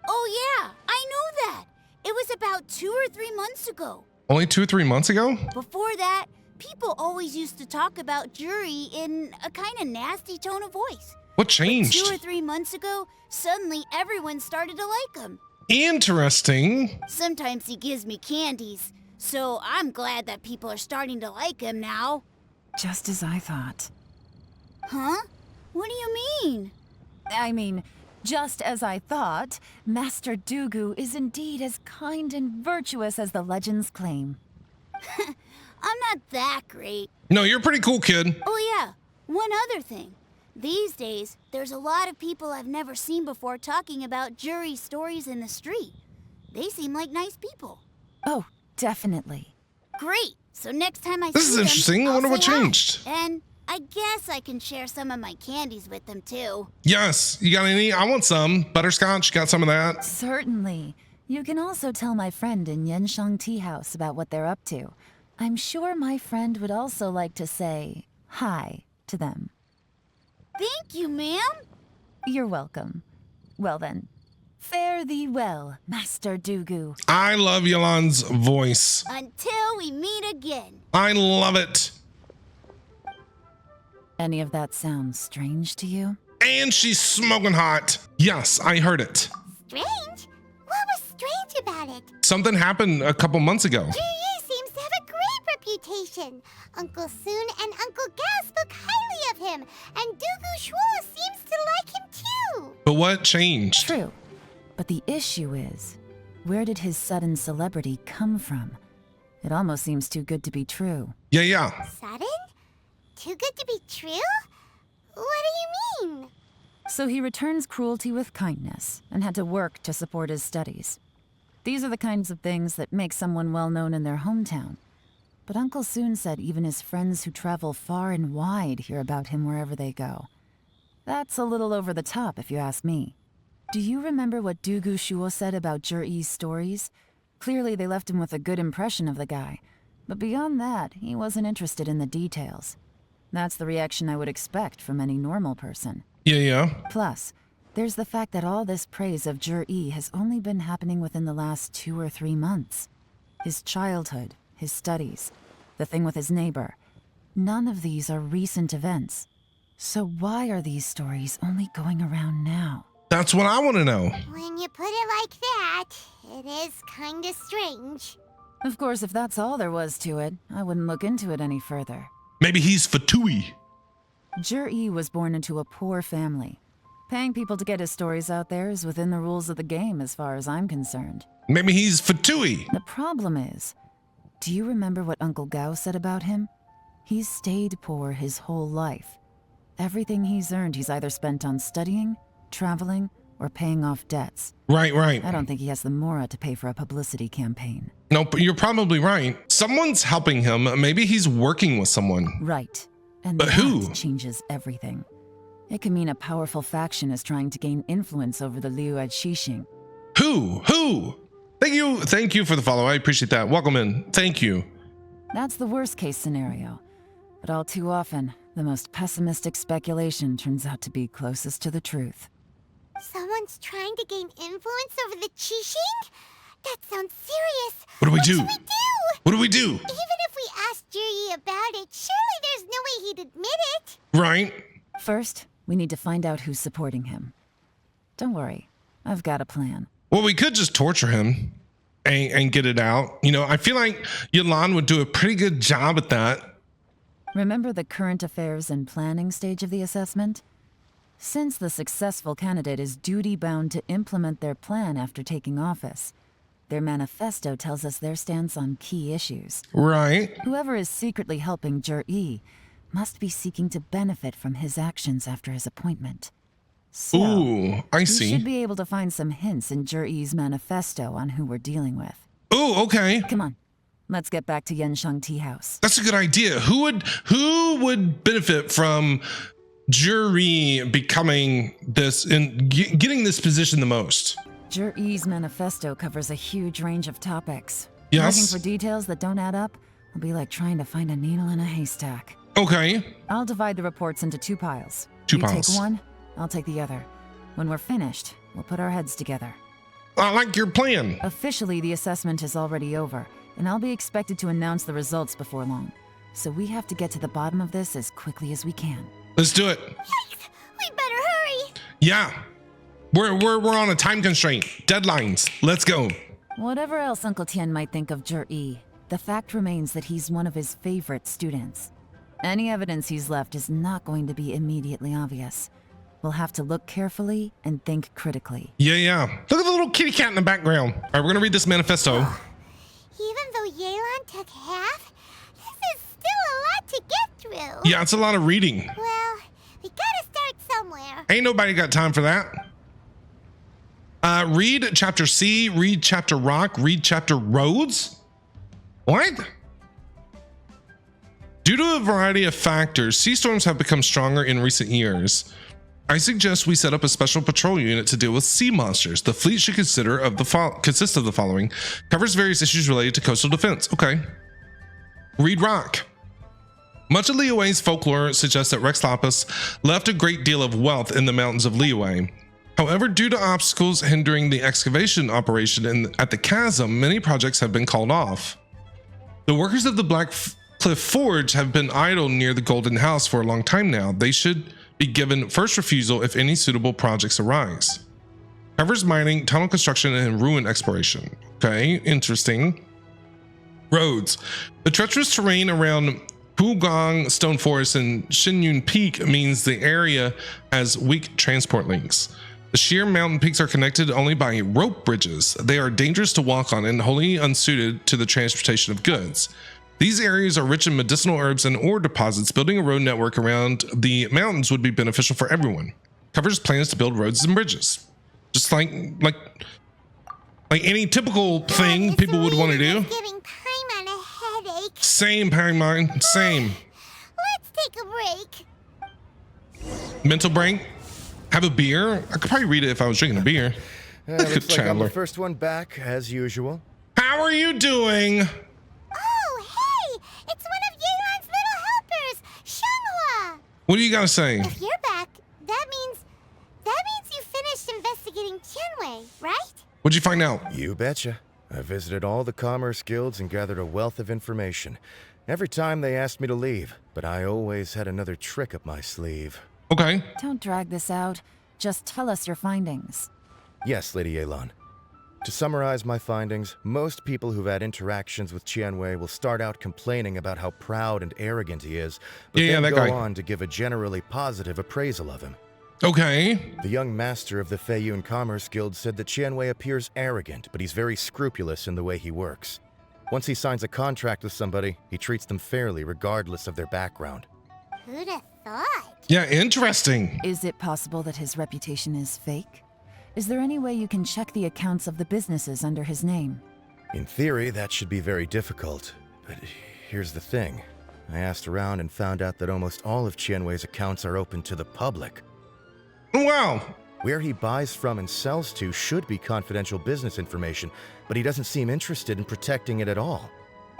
Oh yeah, I know that. It was about 2 or 3 months ago. Only 2 or 3 months ago? Before that, people always used to talk about Jere in a kind of nasty tone of voice. What But changed? 2 or 3 months ago, suddenly everyone started to like him. Interesting. Sometimes he gives me candies, so I'm glad that people are starting to like him now. Just as I thought. Huh? What do you mean? I mean, just as I thought, Master Dugu is indeed as kind and virtuous as the legends claim. I'm not that great. No, you're a pretty cool kid. Oh yeah, one other thing. These days, there's a lot of people I've never seen before talking about Jere's stories in the street. They seem like nice people. Oh, definitely. Great. So next time I This see is them, interesting. I I'll wonder what say hi. changed. And I guess I can share some of my candies with them too. Yes. You got any? I want some. Butterscotch. Got some of that? Certainly. You can also tell my friend in Yenshang Tea House about what they're up to. I'm sure my friend would also like to say hi to them. Thank you, ma'am. You're welcome. Well then, fare thee well, Master Dugu. I love Yelan's voice. Until we meet again. I love it. Any of that sound strange to you? And she's smoking hot. Yes, I heard it. Strange? What was strange about it? Something happened a couple months ago. Jere seems to have a great reputation. Uncle Soon and Uncle Gao spoke highly of him, and Dugu Shuo seems to like him too. But what changed? True. But the issue is, where did his sudden celebrity come from? It almost seems too good to be true. Yeah. Sudden? Too good to be true? What do you mean? So he returns cruelty with kindness and had to work to support his studies. These are the kinds of things that make someone well known in their hometown. But Uncle Soon said even his friends who travel far and wide hear about him wherever they go. That's a little over the top, if you ask me. Do you remember what Dugu Shuo said about Jere's stories? Clearly they left him with a good impression of the guy. But beyond that, he wasn't interested in the details. That's the reaction I would expect from any normal person. Yeah. Plus, there's the fact that all this praise of Jere has only been happening within the last 2 or 3 months. His childhood, his studies, the thing with his neighbor. None of these are recent events. So why are these stories only going around now? That's what I want to know. When you put it like that, it is kinda strange. Of course, if that's all there was to it, I wouldn't look into it any further. Maybe he's Fatui. Jere was born into a poor family. Paying people to get his stories out there is within the rules of the game as far as I'm concerned. Maybe he's Fatui. The problem is, do you remember what Uncle Gao said about him? He's stayed poor his whole life. Everything he's earned he's either spent on studying, traveling, or paying off debts. Right. I don't think he has the mora to pay for a publicity campaign. Nope, you're probably right. Someone's helping him. Maybe he's working with someone. Right. And But that who? changes everything. It can mean a powerful faction is trying to gain influence over the Liu at Xixing. Who? Thank you for the follow. I appreciate that. Welcome in. Thank you. That's the worst case scenario. But all too often, the most pessimistic speculation turns out to be closest to the truth. Someone's trying to gain influence over the Qixing? That sounds serious. What do we do? What should we do? What do we do? Even if we asked Jere about it, surely there's no way he'd admit it. Right? First, we need to find out who's supporting him. Don't worry, I've got a plan. Well, we could just torture him and get it out. You know, I feel like Yelan would do a pretty good job at that. Remember the current affairs and planning stage of the assessment? Since the successful candidate is duty-bound to implement their plan after taking office, their manifesto tells us their stance on key issues. Right. Whoever is secretly helping Jere must be seeking to benefit from his actions after his appointment. So, Ooh, I we see. should be able to find some hints in Jere's manifesto on who we're dealing with. Ooh, okay. Come on, let's get back to Yenshang Tea House. That's a good idea. Who would benefit from Jere becoming this and getting this position the most? Jere's manifesto covers a huge range of topics. Yes. Looking for details that don't add up will be like trying to find a needle in a haystack. Okay. I'll divide the reports into 2 piles. Two you piles. take one, I'll take the other. When we're finished, we'll put our heads together. I like your plan. Officially, the assessment is already over, and I'll be expected to announce the results before long. So we have to get to the bottom of this as quickly as we can. Let's do it. Yikes! We better hurry! Yeah. We're on a time constraint. Deadlines. Let's go. Whatever else Uncle Tien might think of Jere, the fact remains that he's one of his favorite students. Any evidence he's left is not going to be immediately obvious. We'll have to look carefully and think critically. Yeah. Look at the little kitty cat in the background. All right, we're gonna read this manifesto. Even though Yelan took half, this is still a lot to get through. Yeah, it's a lot of reading. Well, we gotta start somewhere. Ain't nobody got time for that. Read chapter C, read chapter rock, read chapter roads? What? Due to a variety of factors, sea storms have become stronger in recent years. I suggest we set up a special patrol unit to deal with sea monsters. The fleet should consist of the following. Covers various issues related to coastal defense. Okay. Read rock. Much of Liyue's folklore suggests that Rex Lapis left a great deal of wealth in the mountains of Liyue. However, due to obstacles hindering the excavation operation at the chasm, many projects have been called off. The workers of the Black Cliff Forge have been idle near the Golden House for a long time now. They should be given first refusal if any suitable projects arise. Covers mining, tunnel construction, and ruin exploration. Okay, interesting. Roads. The treacherous terrain around Pugong Stone Forest and Shinyun Peak means the area has weak transport links. The sheer mountain peaks are connected only by rope bridges. They are dangerous to walk on and wholly unsuited to the transportation of goods. These areas are rich in medicinal herbs and ore deposits. Building a road network around the mountains would be beneficial for everyone. Covers plans to build roads and bridges. Just like any typical thing people would want to do. Giving Paimon a headache. Same, Paimon. Same. Let's take a break. Mental break. Have a beer. I could probably read it if I was drinking a beer. Looks like I'm the first one back, as usual. How are you doing? Oh, hey! It's one of Yelan's little helpers, Shanghua. What do you gotta say? If you're back, that means you finished investigating Tianwei, right? What'd you find out? You betcha. I visited all the commerce guilds and gathered a wealth of information. Every time they asked me to leave, but I always had another trick up my sleeve. Okay. Don't drag this out. Just tell us your findings. Yes, Lady Yelan. To summarize my findings, most people who've had interactions with Tianwei will start out complaining about how proud and arrogant he is, but then go on to give a generally positive appraisal of him. Okay. The young master of the Feiyun Commerce Guild said that Tianwei appears arrogant, but he's very scrupulous in the way he works. Once he signs a contract with somebody, he treats them fairly regardless of their background. Who'd have thought? Yeah, interesting. Is it possible that his reputation is fake? Is there any way you can check the accounts of the businesses under his name? In theory, that should be very difficult. But here's the thing. I asked around and found out that almost all of Tianwei's accounts are open to the public. Wow. Where he buys from and sells to should be confidential business information, but he doesn't seem interested in protecting it at all.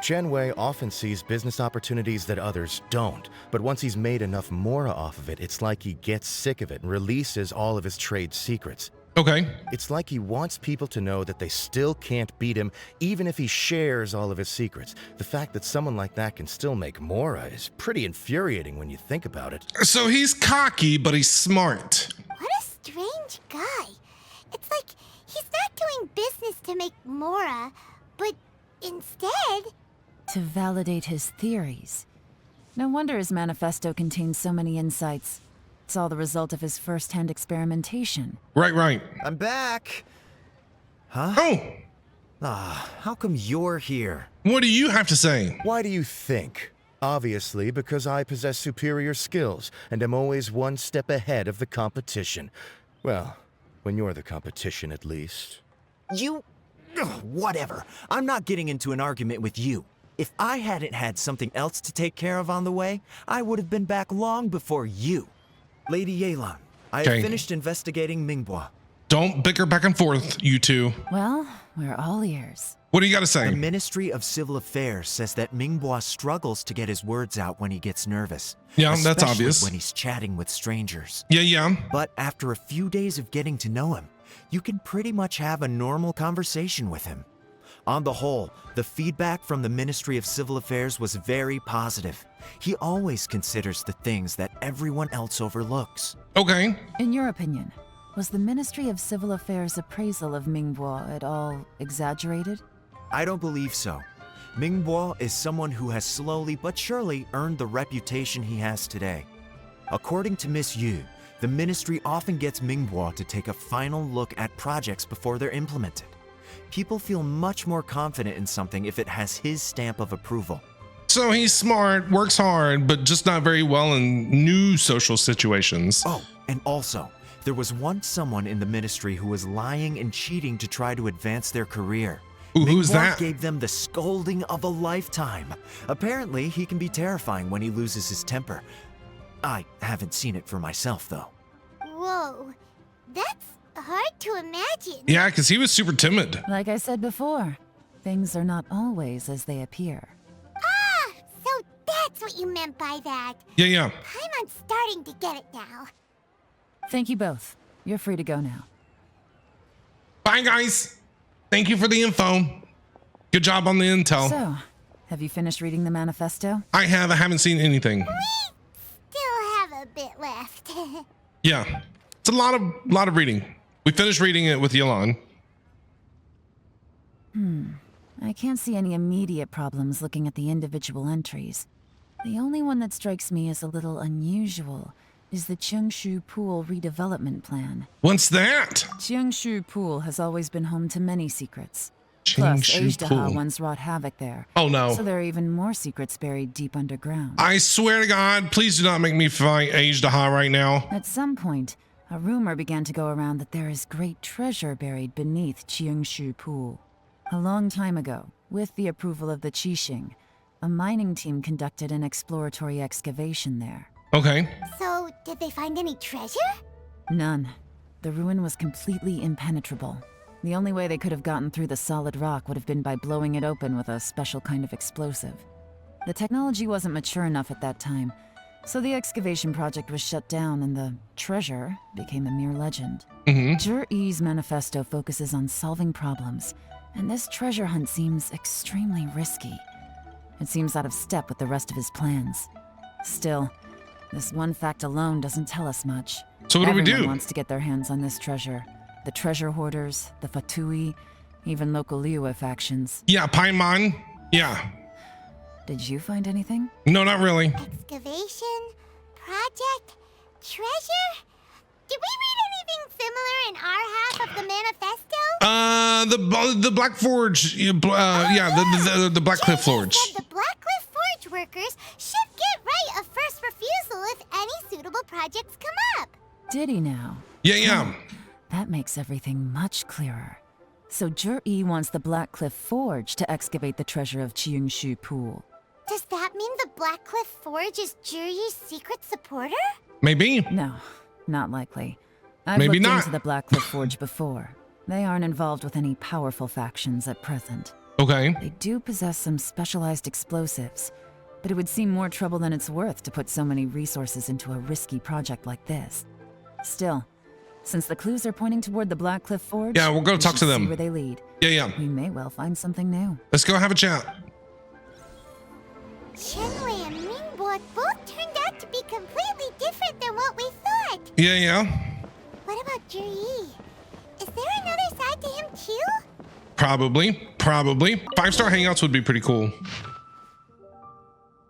Tianwei often sees business opportunities that others don't, but once he's made enough mora off of it, it's like he gets sick of it and releases all of his trade secrets. Okay. It's like he wants people to know that they still can't beat him, even if he shares all of his secrets. The fact that someone like that can still make mora is pretty infuriating when you think about it. So he's cocky, but he's smart. What a strange guy. It's like he's not doing business to make mora, but instead... to validate his theories. No wonder his manifesto contains so many insights. It's all the result of his first-hand experimentation. Right. I'm back. Huh? Oh. How come you're here? What do you have to say? Why do you think? Obviously, because I possess superior skills and am always one step ahead of the competition. Well, when you're the competition, at least. Whatever. I'm not getting into an argument with you. If I hadn't had something else to take care of on the way, I would have been back long before you. Lady Yelan, I have finished investigating Mingbois. Don't bicker back and forth, you two. Well, we're all ears. What do you got to say? The Ministry of Civil Affairs says that Mingbois struggles to get his words out when he gets nervous. Yeah, that's obvious. Especially when he's chatting with strangers. Yeah. But after a few days of getting to know him, you can pretty much have a normal conversation with him. On the whole, the feedback from the Ministry of Civil Affairs was very positive. He always considers the things that everyone else overlooks. Okay. In your opinion, was the Ministry of Civil Affairs' appraisal of Mingbo at all exaggerated? I don't believe so. Mingbo is someone who has slowly but surely earned the reputation he has today. According to Miss Yu, the Ministry often gets Mingbo to take a final look at projects before they're implemented. People feel much more confident in something if it has his stamp of approval. So he's smart, works hard, but just not very well in new social situations. Oh, and also, there was once someone in the Ministry who was lying and cheating to try to advance their career. Ooh, who's Mingbo that? Gave them the scolding of a lifetime. Apparently, he can be terrifying when he loses his temper. I haven't seen it for myself, though. Whoa, that's hard to imagine. Yeah, because he was super timid. Like I said before, things are not always as they appear. Ah, so that's what you meant by that. Yeah. I'm starting to get it now. Thank you both. You're free to go now. Bye, guys. Thank you for the info. Good job on the intel. So, have you finished reading the manifesto? I haven't seen anything. We still have a bit left. Yeah, it's a lot of reading. We finished reading it with Yelan. I can't see any immediate problems looking at the individual entries. The only one that strikes me as a little unusual is the Cheongshu Pool redevelopment plan. What's that? Cheongshu Pool has always been home to many secrets. Plus, Cheongshu Ajdaha Pool. once wrought havoc there. Oh no. So there are even more secrets buried deep underground. I swear to God, please do not make me fight Ajdaha right now. At some point, a rumor began to go around that there is great treasure buried beneath Cheongshu Pool. A long time ago, with the approval of the Qixing, a mining team conducted an exploratory excavation there. Okay. So, did they find any treasure? None. The ruin was completely impenetrable. The only way they could have gotten through the solid rock would have been by blowing it open with a special kind of explosive. The technology wasn't mature enough at that time, so the excavation project was shut down and the treasure became a mere legend. Jere's manifesto focuses on solving problems, and this treasure hunt seems extremely risky. It seems out of step with the rest of his plans. Still, this one fact alone doesn't tell us much. So what do we do? Everyone wants to get their hands on this treasure. The treasure hoarders, the Fatui, even local Liyue factions. Yeah, Paimon. Yeah. Did you find anything? No, not really. Excavation? Project? Treasure? Did we read anything similar in our half of the manifesto? The Black Forge. The Black Cliff Forge. Said the Blackcliff Forge workers should get right of first refusal if any suitable projects come up. Did he now? Yeah. That makes everything much clearer. So Jere wants the Blackcliff Forge to excavate the treasure of Cheongshu Pool. Does that mean the Blackcliff Forge is Jury's secret supporter? Maybe. No, not likely. I've Maybe looked not. into the Blackcliff Forge before. They aren't involved with any powerful factions at present. Okay. They do possess some specialized explosives, but it would seem more trouble than it's worth to put so many resources into a risky project like this. Still, since the clues are pointing toward the Blackcliff Forge, Yeah, we'll go talk to should them. See where they lead. Yeah. We may well find something new. Let's go have a chat. Shenwei and Mingbo both turned out to be completely different than what we thought. Yeah. What about Jere? Is there another side to him too? Probably. 5-star hangouts would be pretty cool.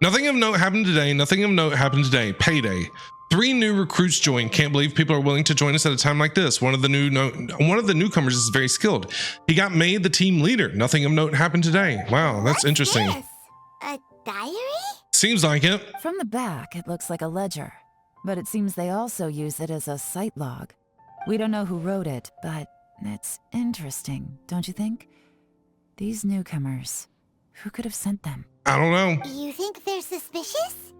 Nothing of note happened today. Payday. 3 new recruits joined. Can't believe people are willing to join us at a time like this. One of the newcomers is very skilled. He got made the team leader. Nothing of note happened today. Wow, that's What's interesting. this? A diary? Seems like it. From the back, it looks like a ledger, but it seems they also use it as a site log. We don't know who wrote it, but it's interesting, don't you think? These newcomers, who could have sent them? I don't know. You think they're suspicious?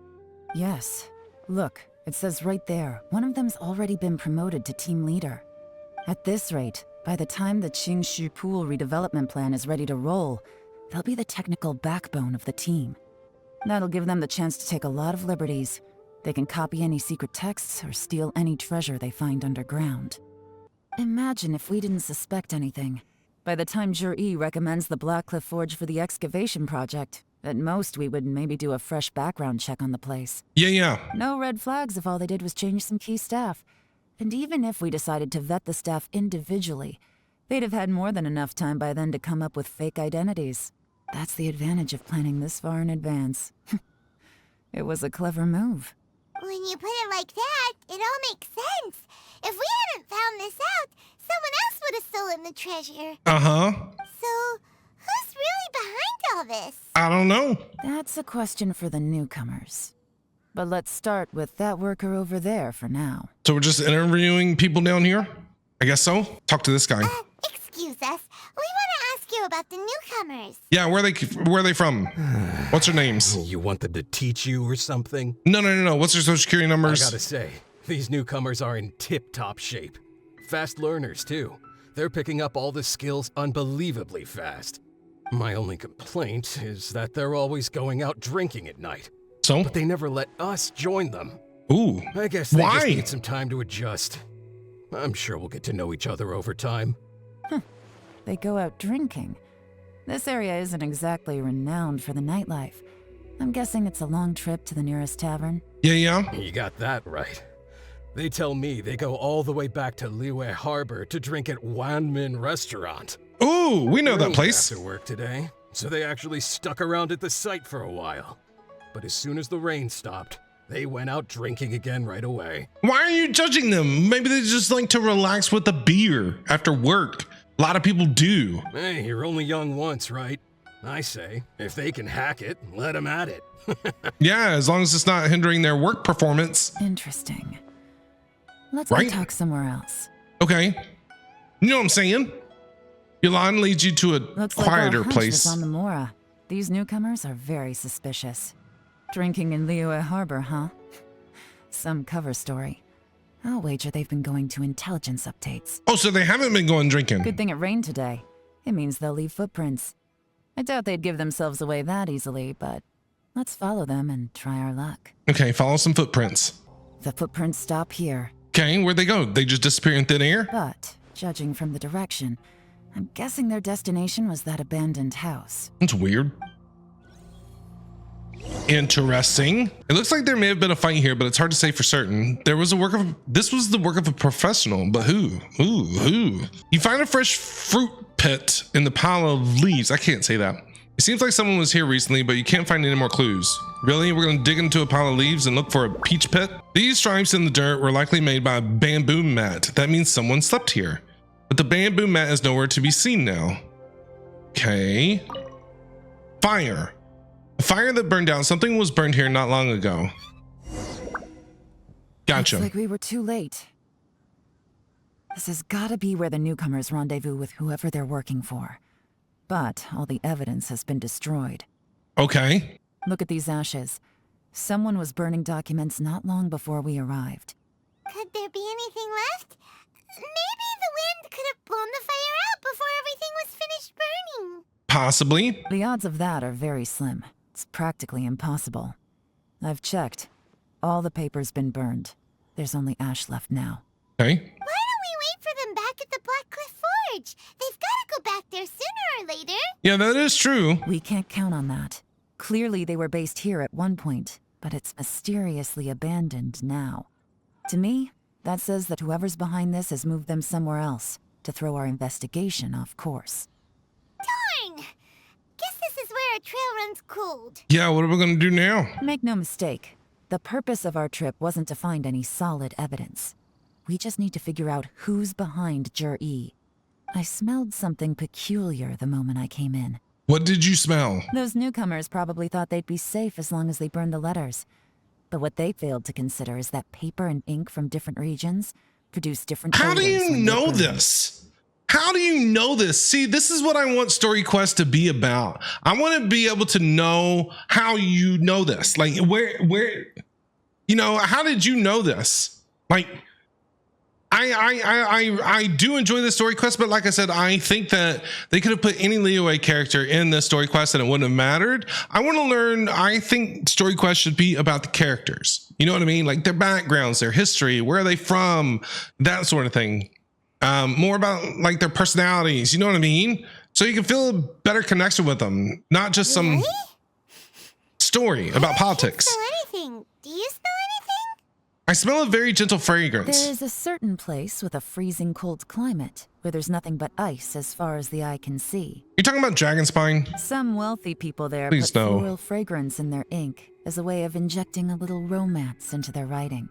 Yes. Look, it says right there, one of them's already been promoted to team leader. At this rate, by the time the Cheongshu Pool redevelopment plan is ready to roll, they'll be the technical backbone of the team. That'll give them the chance to take a lot of liberties. They can copy any secret texts or steal any treasure they find underground. Imagine if we didn't suspect anything. By the time Jere recommends the Blackcliff Forge for the excavation project, at most we would maybe do a fresh background check on the place. Yeah. No red flags if all they did was change some key staff. And even if we decided to vet the staff individually, they'd have had more than enough time by then to come up with fake identities. That's the advantage of planning this far in advance. It was a clever move. When you put it like that, it all makes sense. If we hadn't found this out, someone else would have stolen the treasure. Uh-huh. So, who's really behind all this? I don't know. That's a question for the newcomers. But let's start with that worker over there for now. So we're just interviewing people down here? I guess so. Talk to this guy. Excuse us. We want to ask you about the newcomers. Yeah, where are they from? What's their names? You want them to teach you or something? No. What's their social security numbers? I gotta say, these newcomers are in tip-top shape. Fast learners, too. They're picking up all the skills unbelievably fast. My only complaint is that they're always going out drinking at night. So? But they never let us join them. Ooh. I guess they just why? need some time to adjust. I'm sure we'll get to know each other over time. They go out drinking. This area isn't exactly renowned for the nightlife. I'm guessing it's a long trip to the nearest tavern. Yeah. You got that right. They tell me they go all the way back to Liyue Harbor to drink at Wanmin Restaurant. Ooh, we know that place. After work today, so they actually stuck around at the site for a while. But as soon as the rain stopped, they went out drinking again right away. Why are you judging them? Maybe they just like to relax with a beer after work. A lot of people do. Hey, you're only young once, right? I say, if they can hack it, let them at it. Yeah, as long as it's not hindering their work performance. Interesting. Let's go talk somewhere else. Okay. You know what I'm saying? Yelan leads you to a Looks quieter like our hunch place. was on the Mora. These newcomers are very suspicious. Drinking in Liyue Harbor, huh? Some cover story. I'll wager they've been going to intelligence updates. Oh, so they haven't been going drinking. Good thing it rained today. It means they'll leave footprints. I doubt they'd give themselves away that easily, but let's follow them and try our luck. Okay, follow some footprints. The footprints stop here. Okay, where'd they go? They just disappear in thin air? But, judging from the direction, I'm guessing their destination was that abandoned house. That's weird. Interesting. It looks like there may have been a fight here, but it's hard to say for certain. This was the work of a professional, but who? Who? You find a fresh fruit pit in the pile of leaves. I can't say that. It seems like someone was here recently, but you can't find any more clues. Really? We're gonna dig into a pile of leaves and look for a peach pit? These stripes in the dirt were likely made by a bamboo mat. That means someone slept here. But the bamboo mat is nowhere to be seen now. Okay. Fire. A fire that burned down. Something was burned here not long ago. Gotcha. Looks like we were too late. This has gotta be where the newcomers rendezvous with whoever they're working for. But all the evidence has been destroyed. Okay. Look at these ashes. Someone was burning documents not long before we arrived. Could there be anything left? Maybe the wind could have blown the fire out before everything was finished burning. Possibly. The odds of that are very slim. It's practically impossible. I've checked. All the paper's been burned. There's only ash left now. Okay. Why don't we wait for them back at the Blackcliff Forge? They've got to go back there sooner or later. Yeah, that is true. We can't count on that. Clearly they were based here at one point, but it's mysteriously abandoned now. To me, that says that whoever's behind this has moved them somewhere else to throw our investigation off course. Darn! Guess this is where a trail runs cold. Yeah, what are we gonna do now? Make no mistake, the purpose of our trip wasn't to find any solid evidence. We just need to figure out who's behind Jere. I smelled something peculiar the moment I came in. What did you smell? Those newcomers probably thought they'd be safe as long as they burned the letters. But what they failed to consider is that paper and ink from different regions produce different How do odors you when they know burn. this? How do you know this? See, this is what I want Story Quest to be about. I want to be able to know how you know this. Like, where, you know, how did you know this? Like, I do enjoy the story quest, but like I said, I think that they could have put any Liyue character in the story quest and it wouldn't have mattered. I want to learn. I think story quest should be about the characters. You know what I mean? Like their backgrounds, their history, where are they from, that sort of thing. more about like their personalities. You know what I mean? So you can feel a better connection with them, not just some story about politics. Smell anything? Do you smell anything? I smell a very gentle fragrance. There is a certain place with a freezing cold climate where there's nothing but ice as far as the eye can see. You're talking about dragon spine? Some wealthy people there Please put no. floral fragrance in their ink as a way of injecting a little romance into their writing.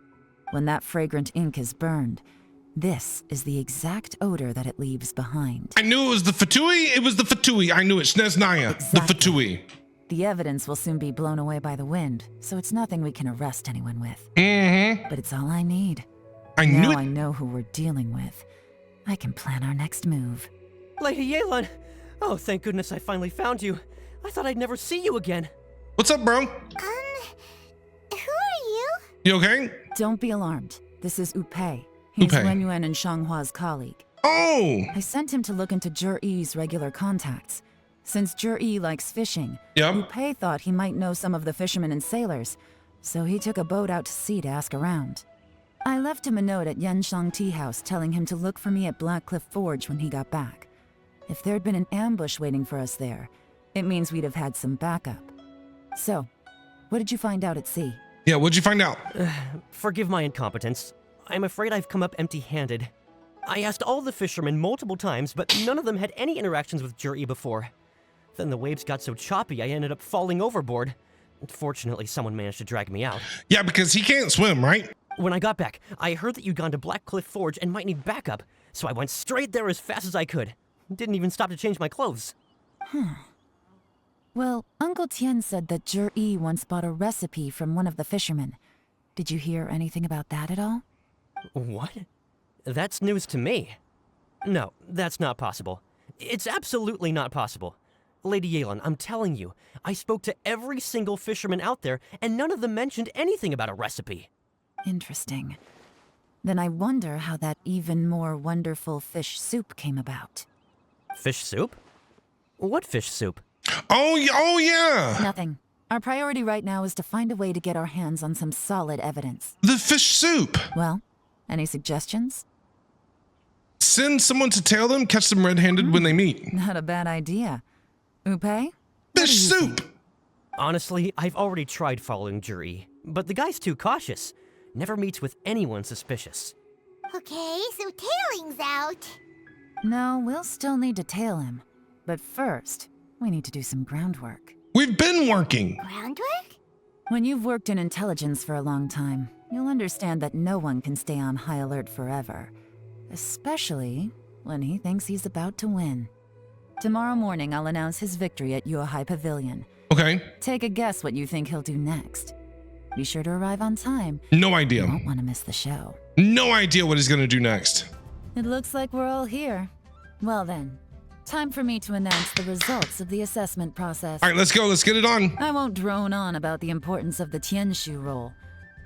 When that fragrant ink is burned, this is the exact odor that it leaves behind. I knew it was the Fatui. It was the Fatui. I knew it. Shneznaya. Exactly. The Fatui. The evidence will soon be blown away by the wind, so it's nothing we can arrest anyone with. Mm-hmm. But it's all I need. I knew now it. I know who we're dealing with. I can plan our next move. Lady Yelan! Oh, thank goodness I finally found you. I thought I'd never see you again. What's up, bro? Who are you? You okay? Don't be alarmed. This is Upei. He's Upei. Renyuan and Shanghua's colleague. Oh! I sent him to look into Jere's regular contacts. Since Jere likes fishing, Yep. Upei thought he might know some of the fishermen and sailors, so he took a boat out to sea to ask around. I left him a note at Yanshang Tea House telling him to look for me at Blackcliff Forge when he got back. If there'd been an ambush waiting for us there, it means we'd have had some backup. So, what did you find out at sea? Yeah, what'd you find out? Forgive my incompetence. I'm afraid I've come up empty-handed. I asked all the fishermen multiple times, but none of them had any interactions with Jere before. Then the waves got so choppy I ended up falling overboard. Fortunately, someone managed to drag me out. Yeah, because he can't swim, right? When I got back, I heard that you'd gone to Blackcliff Forge and might need backup, so I went straight there as fast as I could. Didn't even stop to change my clothes. Well, Uncle Tien said that Jere once bought a recipe from one of the fishermen. Did you hear anything about that at all? What? That's news to me. No, that's not possible. It's absolutely not possible. Lady Yelan, I'm telling you, I spoke to every single fisherman out there, and none of them mentioned anything about a recipe. Interesting. Then I wonder how that even more wonderful fish soup came about. Fish soup? What fish soup? Oh yeah. Nothing. Our priority right now is to find a way to get our hands on some solid evidence. The fish soup. Well, any suggestions? Send someone to tail them, catch them red-handed when they meet. Not a bad idea. Upei? Fish soup! Honestly, I've already tried following Jere, but the guy's too cautious. Never meets with anyone suspicious. Okay, so tailing's out. No, we'll still need to tail him. But first, we need to do some groundwork. We've been working. Groundwork? When you've worked in intelligence for a long time, you'll understand that no one can stay on high alert forever. Especially when he thinks he's about to win. Tomorrow morning, I'll announce his victory at Yuehai Pavilion. Okay. Take a guess what you think he'll do next. Be sure to arrive on time. No idea. You won't want to miss the show. No idea what he's gonna do next. It looks like we're all here. Well then, time for me to announce the results of the assessment process. All right, let's go. Let's get it on. I won't drone on about the importance of the Tianshu role.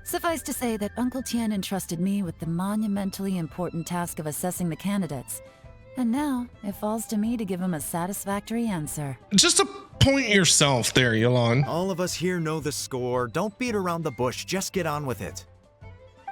Suffice to say that Uncle Tien entrusted me with the monumentally important task of assessing the candidates. And now, it falls to me to give him a satisfactory answer. Just appoint yourself there, Yelan. All of us here know the score. Don't beat around the bush. Just get on with it.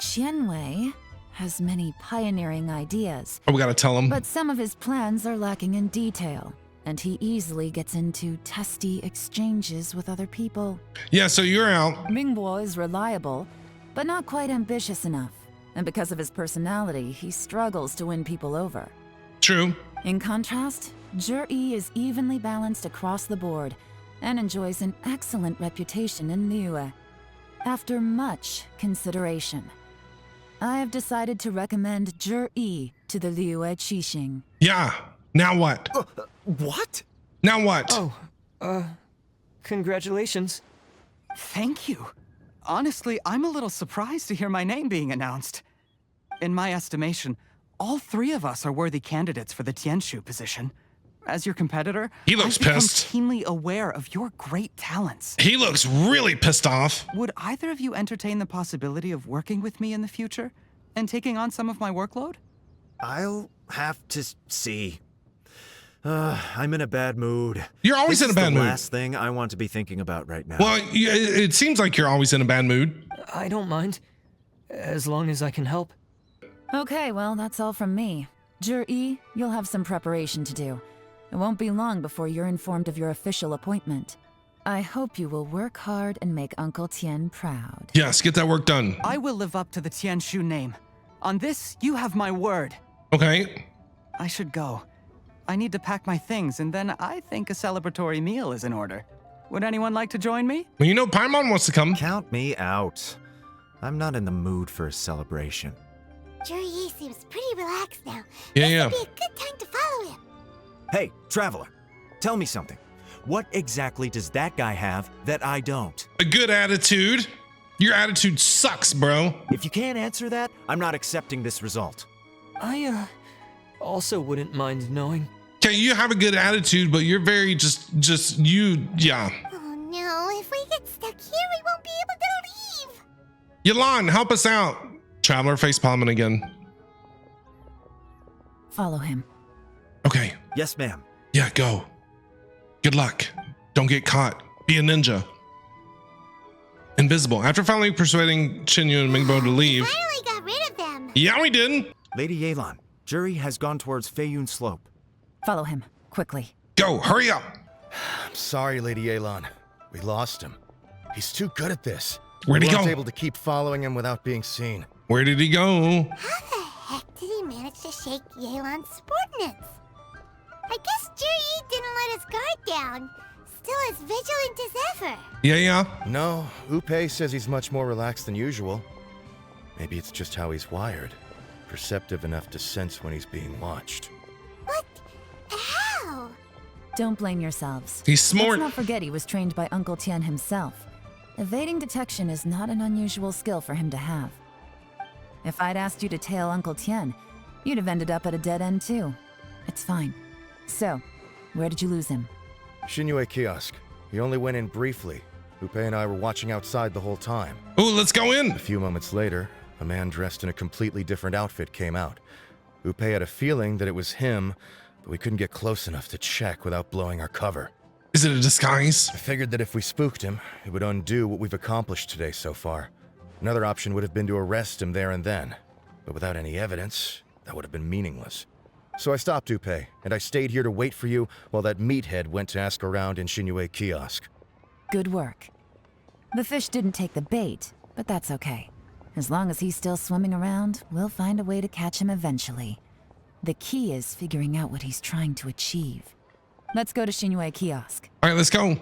Qianwei has many pioneering ideas. Oh, we gotta tell him. But some of his plans are lacking in detail, and he easily gets into testy exchanges with other people. Yeah, so you're out. Mingbo is reliable, but not quite ambitious enough. And because of his personality, he struggles to win people over. True. In contrast, Jere is evenly balanced across the board and enjoys an excellent reputation in Liyue. After much consideration, I have decided to recommend Jere to the Liyue Qixing. Yeah. Now what? What? Now what? Oh, congratulations. Thank you. Honestly, I'm a little surprised to hear my name being announced. In my estimation, all three of us are worthy candidates for the Tianshu position. As your competitor, He looks I've become pissed. keenly aware of your great talents. He looks really pissed off. Would either of you entertain the possibility of working with me in the future and taking on some of my workload? I'll have to see. I'm in a bad mood. You're always in a bad mood. mood. Last thing I want to be thinking about right now. Well, it seems like you're always in a bad mood. I don't mind, as long as I can help. Okay, well, that's all from me. Jere, you'll have some preparation to do. It won't be long before you're informed of your official appointment. I hope you will work hard and make Uncle Tien proud. Yes, get that work done. I will live up to the Tianshu name. On this, you have my word. Okay. I should go. I need to pack my things, and then I think a celebratory meal is in order. Would anyone like to join me? Well, you know Paimon wants to come. Count me out. I'm not in the mood for a celebration. Jere seems pretty relaxed now. Yeah. This would be a good time to follow him. Hey, traveler, tell me something. What exactly does that guy have that I don't? A good attitude. Your attitude sucks, bro. If you can't answer that, I'm not accepting this result. I, also wouldn't mind knowing. Okay, you have a good attitude, but you're very just you, yeah. Oh no, if we get stuck here, we won't be able to leave. Yelan, help us out. Traveler face palming again. Follow him. Okay. Yes, ma'am. Yeah, go. Good luck. Don't get caught. Be a ninja. Invisible. After finally persuading Chinyu and Mingbo to leave. Finally got rid of them. Yeah, we did. Lady Yelan, Jere has gone towards Feiyun Slope. Follow him, quickly. Go, hurry up. I'm sorry, Lady Yelan. We lost him. He's too good at this. Where'd he We weren't go? able to keep following him without being seen. Where did he go? How the heck did he manage to shake Yelan's subordinates? I guess Jere didn't let his guard down. Still as vigilant as ever. Yeah. No, Upe says he's much more relaxed than usual. Maybe it's just how he's wired. Perceptive enough to sense when he's being watched. What? How? Don't blame yourselves. He's smart. Let's not forget he was trained by Uncle Tien himself. Evading detection is not an unusual skill for him to have. If I'd asked you to tail Uncle Tien, you'd have ended up at a dead end too. It's fine. So, where did you lose him? Shinue Kiosk. He only went in briefly. Upe and I were watching outside the whole time. Ooh, let's go in. A few moments later, a man dressed in a completely different outfit came out. Upe had a feeling that it was him, but we couldn't get close enough to check without blowing our cover. Is it a disguise? I figured that if we spooked him, it would undo what we've accomplished today so far. Another option would have been to arrest him there and then, but without any evidence, that would have been meaningless. So I stopped Upe, and I stayed here to wait for you while that meathead went to ask around in Shinue Kiosk. Good work. The fish didn't take the bait, but that's okay. As long as he's still swimming around, we'll find a way to catch him eventually. The key is figuring out what he's trying to achieve. Let's go to Shinue Kiosk. All right, let's go.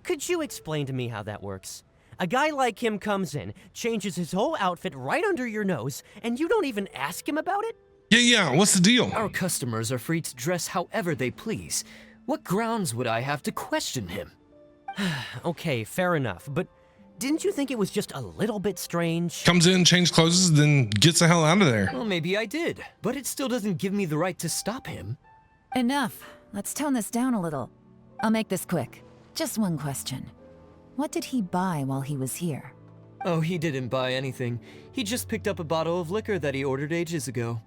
Could you explain to me how that works? A guy like him comes in, changes his whole outfit right under your nose, and you don't even ask him about it? Yeah. What's the deal? Our customers are free to dress however they please. What grounds would I have to question him? Okay, fair enough, but didn't you think it was just a little bit strange? Comes in, changes clothes, then gets the hell out of there. Well, maybe I did, but it still doesn't give me the right to stop him. Enough. Let's tone this down a little. I'll make this quick. Just one question. What did he buy while he was here? Oh, he didn't buy anything. He just picked up a bottle of liquor that he ordered ages ago.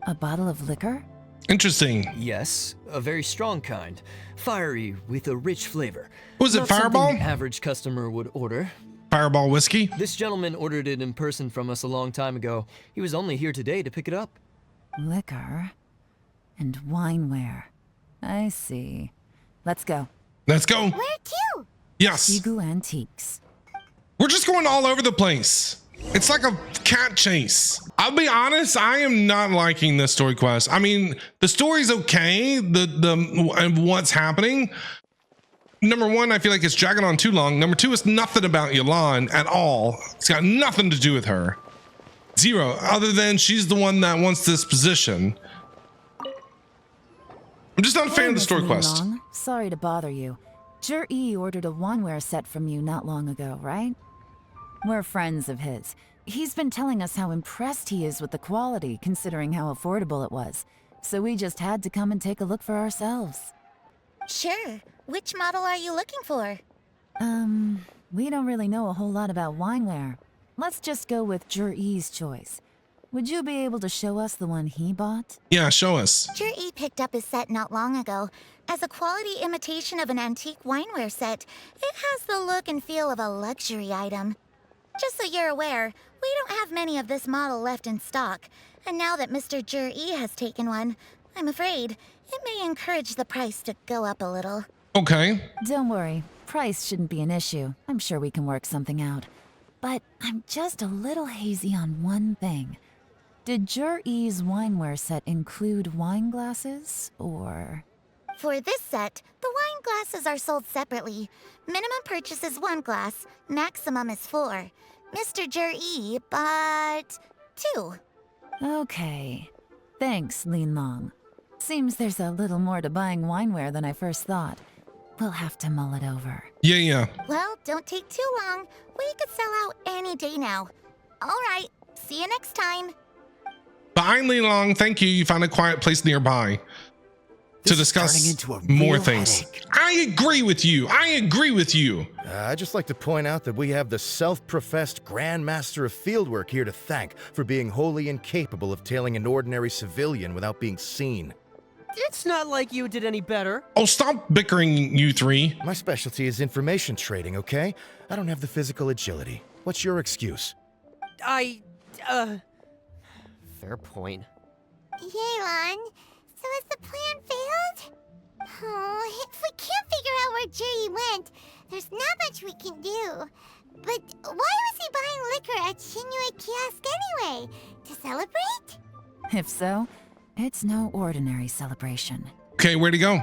A bottle of liquor? Interesting. Yes, a very strong kind. Fiery, with a rich flavor. Was it Not something Fireball? the average customer would order. Fireball whiskey? This gentleman ordered it in person from us a long time ago. He was only here today to pick it up. Liquor and wineware. I see. Let's go. Let's go. Where to? Yes. Shigu Antiques. We're just going all over the place. It's like a cat chase. I'll be honest, I am not liking this story quest. I mean, the story's okay, and what's happening. Number one, I feel like it's dragging on too long. Number two, it's nothing about Yelan at all. It's got nothing to do with her. Zero, other than she's the one that wants this position. I'm just not a fan of the story quest. Long. Sorry to bother you. Jere ordered a wanware set from you not long ago, right? We're friends of his. He's been telling us how impressed he is with the quality, considering how affordable it was. So we just had to come and take a look for ourselves. Sure. Which model are you looking for? We don't really know a whole lot about wineware. Let's just go with Jere's choice. Would you be able to show us the one he bought? Yeah, show us. Jere picked up his set not long ago. As a quality imitation of an antique wineware set, it has the look and feel of a luxury item. Just so you're aware, we don't have many of this model left in stock. And now that Mr. Jere has taken one, I'm afraid it may encourage the price to go up a little. Okay. Don't worry, price shouldn't be an issue. I'm sure we can work something out. But I'm just a little hazy on one thing. Did Jere's wineware set include wine glasses, or...? For this set, the wine glasses are sold separately. Minimum purchase is 1 glass, maximum is 4. Mr. Jere bought 2. Okay. Thanks, Lin Long. Seems there's a little more to buying wineware than I first thought. We'll have to mull it over. Yeah. Well, don't take too long. We could sell out any day now. All right, see you next time. Bye, Long. Thank you. You found a quiet place nearby to discuss more things. I agree with you. I'd just like to point out that we have the self-professed Grand Master of Fieldwork here to thank for being wholly incapable of tailing an ordinary civilian without being seen. It's not like you did any better. Oh, stop bickering, you three. My specialty is information trading, okay? I don't have the physical agility. What's your excuse? Fair point. Yelan, so has the plan failed? Oh, if we can't figure out where Jere went, there's not much we can do. But why was he buying liquor at Shinue Kiosk anyway? To celebrate? If so, it's no ordinary celebration. Okay, where'd he go?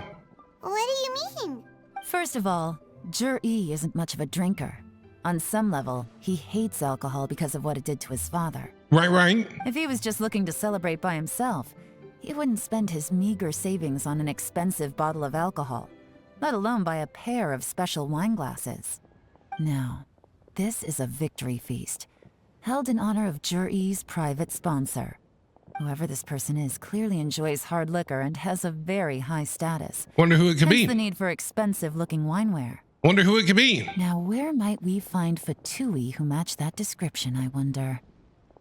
What do you mean? First of all, Jere isn't much of a drinker. On some level, he hates alcohol because of what it did to his father. Right. If he was just looking to celebrate by himself, he wouldn't spend his meager savings on an expensive bottle of alcohol, let alone buy a pair of special wine glasses. No, this is a victory feast, held in honor of Jere's private sponsor. Whoever this person is clearly enjoys hard liquor and has a very high status. Wonder who it could be. Hence the need for expensive-looking wineware. Wonder who it could be. Now, where might we find Fatui who match that description, I wonder?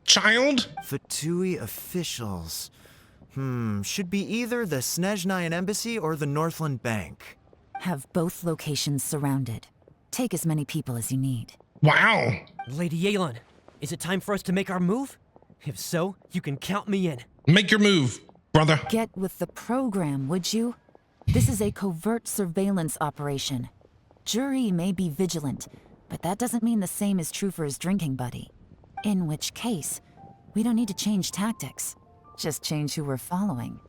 Child? Fatui officials. Should be either the Snezhnayan Embassy or the Northland Bank. Have both locations surrounded. Take as many people as you need. Wow. Lady Yelan, is it time for us to make our move? If so, you can count me in. Make your move, brother. Get with the program, would you? This is a covert surveillance operation. Jere may be vigilant, but that doesn't mean the same is true for his drinking buddy. In which case, we don't need to change tactics. Just change who we're following.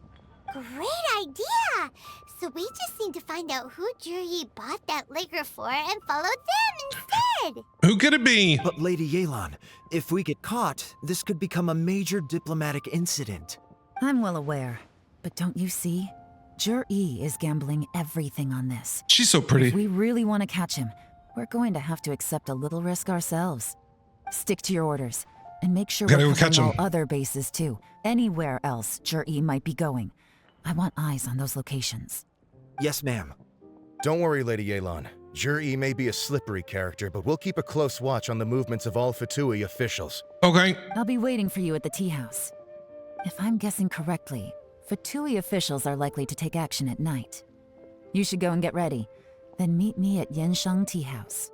Great idea! So we just need to find out who Jere bought that liquor for and follow them instead! Who could it be? But Lady Yelan, if we get caught, this could become a major diplomatic incident. I'm well aware, but don't you see? Jere is gambling everything on this. She's so pretty. If we really want to catch him, we're going to have to accept a little risk ourselves. Stick to your orders, and make sure we're covering all other bases too. Anywhere else Jere might be going. I want eyes on those locations. Yes, ma'am. Don't worry, Lady Yelan. Jere may be a slippery character, but we'll keep a close watch on the movements of all Fatui officials. Okay. I'll be waiting for you at the tea house. If I'm guessing correctly, Fatui officials are likely to take action at night. You should go and get ready. Then meet me at Yensheng Tea House.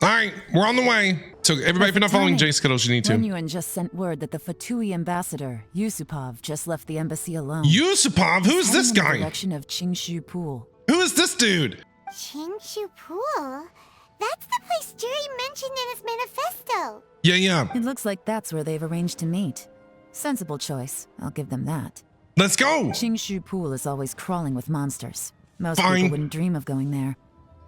All right, we're on the way. So everybody, if you're not following J Skittles, you need to. Wenyuan just sent word that the Fatui ambassador, Yusupov, just left the embassy alone. Yusupov? Who's this guy? In the direction of Qingshu Pool. Who is this dude? Qingshu Pool? That's the place Jere mentioned in his manifesto. Yeah. It looks like that's where they've arranged to meet. Sensible choice, I'll give them that. Let's go! Qingshu Pool is always crawling with monsters. Most people wouldn't dream of going there.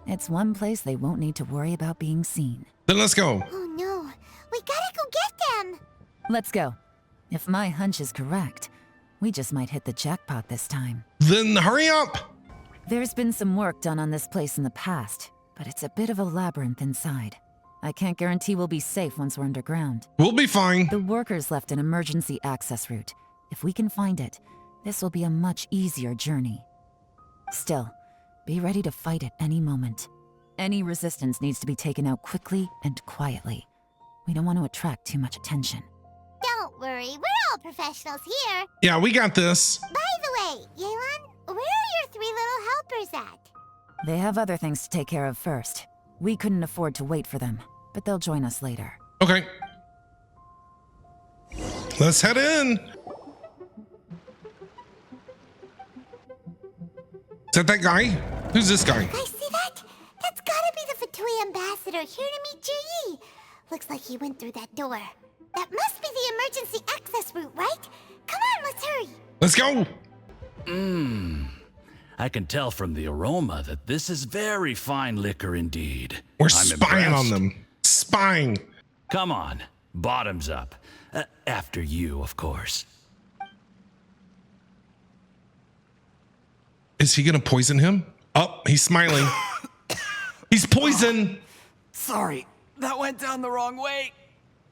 It's one place they won't need to worry about being seen. Then let's go. Oh no, we gotta go get them! Let's go. If my hunch is correct, we just might hit the jackpot this time. Then hurry up! There's been some work done on this place in the past, but it's a bit of a labyrinth inside. I can't guarantee we'll be safe once we're underground. We'll be fine. The workers left an emergency access route. If we can find it, this will be a much easier journey. Still, be ready to fight at any moment. Any resistance needs to be taken out quickly and quietly. We don't want to attract too much attention. Don't worry, we're all professionals here. Yeah, we got this. By the way, Yelan, where are your 3 little helpers at? They have other things to take care of first. We couldn't afford to wait for them, but they'll join us later. Okay. Let's head in. Is that guy? Who's this guy? I see that? That's gotta be the Fatui ambassador here to meet Jere. Looks like he went through that door. That must be the emergency access route, right? Come on, let's hurry. Let's go. I can tell from the aroma that this is very fine liquor indeed. We're I'm spying impressed. on them. Spying. Come on, bottoms up. After you, of course. Is he gonna poison him? Oh, he's smiling. He's poisoned. Sorry, that went down the wrong way.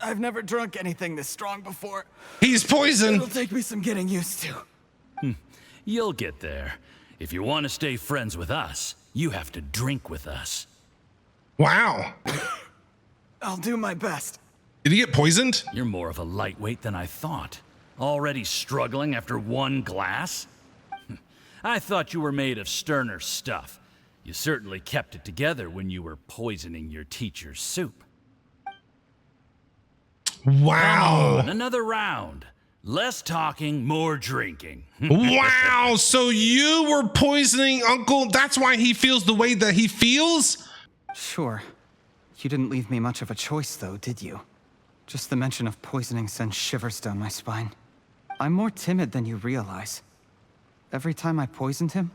I've never drunk anything this strong before. He's poisoned. It'll take me some getting used to. You'll get there. If you want to stay friends with us, you have to drink with us. Wow. I'll do my best. Did he get poisoned? You're more of a lightweight than I thought. Already struggling after one glass? I thought you were made of sterner stuff. You certainly kept it together when you were poisoning your teacher's soup. Wow. Come on, another round. Less talking, more drinking. Wow. So you were poisoning Uncle. That's why he feels the way that he feels? Sure. You didn't leave me much of a choice, though, did you? Just the mention of poisoning sends shivers down my spine. I'm more timid than you realize. Every time I poisoned him,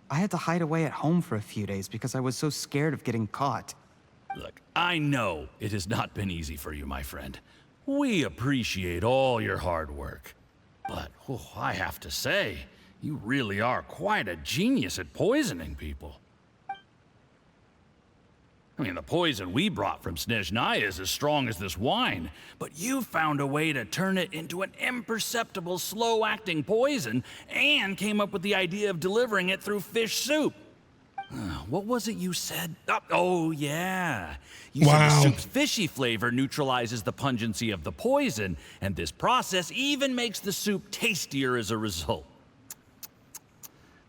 I had to hide away at home for a few days because I was so scared of getting caught. Look, I know it has not been easy for you, my friend. We appreciate all your hard work. But I have to say, you really are quite a genius at poisoning people. I mean, the poison we brought from Snezhnaya is as strong as this wine, but you found a way to turn it into an imperceptible, slow-acting poison and came up with the idea of delivering it through fish soup. What was it you said? Oh, yeah. You said the soup's fishy flavor neutralizes the pungency of the poison, and this process even makes the soup tastier as a result.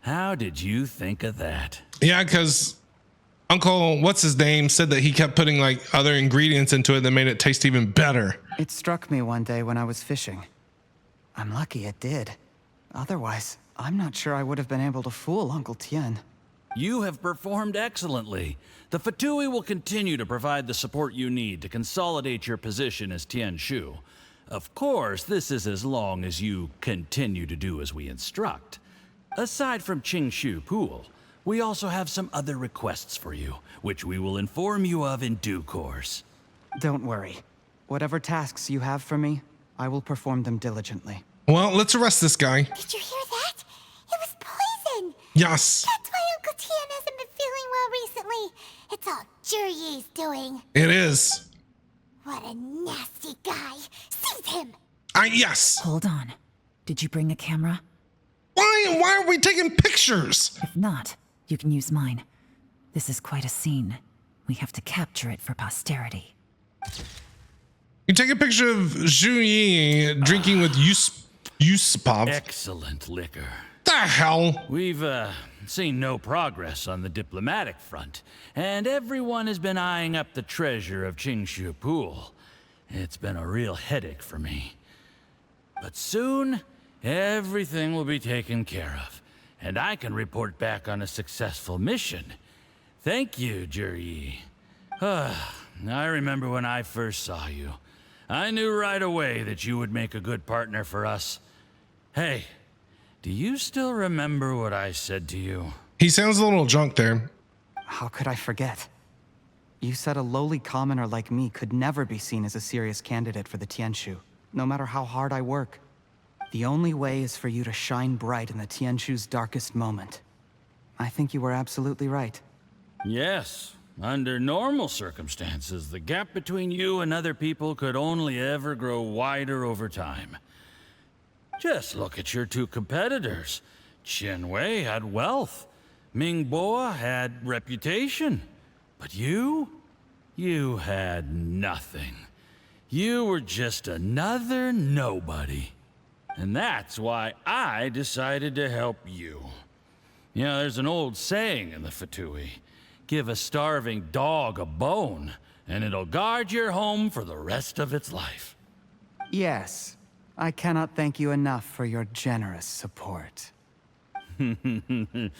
How did you think of that? Yeah, because Uncle, what's his name, said that he kept putting like other ingredients into it that made it taste even better. It struck me one day when I was fishing. I'm lucky it did. Otherwise, I'm not sure I would have been able to fool Uncle Tien. You have performed excellently. The Fatui will continue to provide the support you need to consolidate your position as Tien Shu. Of course, this is as long as you continue to do as we instruct. Aside from Qingshu Pool, we also have some other requests for you, which we will inform you of in due course. Don't worry. Whatever tasks you have for me, I will perform them diligently. Well, let's arrest this guy. Did you hear that? It was poison. Yes. That's why Uncle Tien hasn't been feeling well recently. It's all Jere's doing. It is. What a nasty guy. Seize him. Yes. Hold on. Did you bring a camera? Why are we taking pictures? If not, you can use mine. This is quite a scene. We have to capture it for posterity. You take a picture of Zhu Yi drinking with Yusupov. Excellent liquor. The hell? We've seen no progress on the diplomatic front, and everyone has been eyeing up the treasure of Qingshu Pool. It's been a real headache for me. But soon, everything will be taken care of, and I can report back on a successful mission. Thank you, Jere. I remember when I first saw you. I knew right away that you would make a good partner for us. Hey, do you still remember what I said to you? He sounds a little drunk there. How could I forget? You said a lowly commoner like me could never be seen as a serious candidate for the Tianshu, no matter how hard I work. The only way is for you to shine bright in the Tianshu's darkest moment. I think you were absolutely right. Yes. Under normal circumstances, the gap between you and other people could only ever grow wider over time. Just look at your two competitors. Chen Wei had wealth. Ming Boa had reputation. But you had nothing. You were just another nobody. And that's why I decided to help you. You know, there's an old saying in the Fatui. Give a starving dog a bone, and it'll guard your home for the rest of its life. Yes, I cannot thank you enough for your generous support. You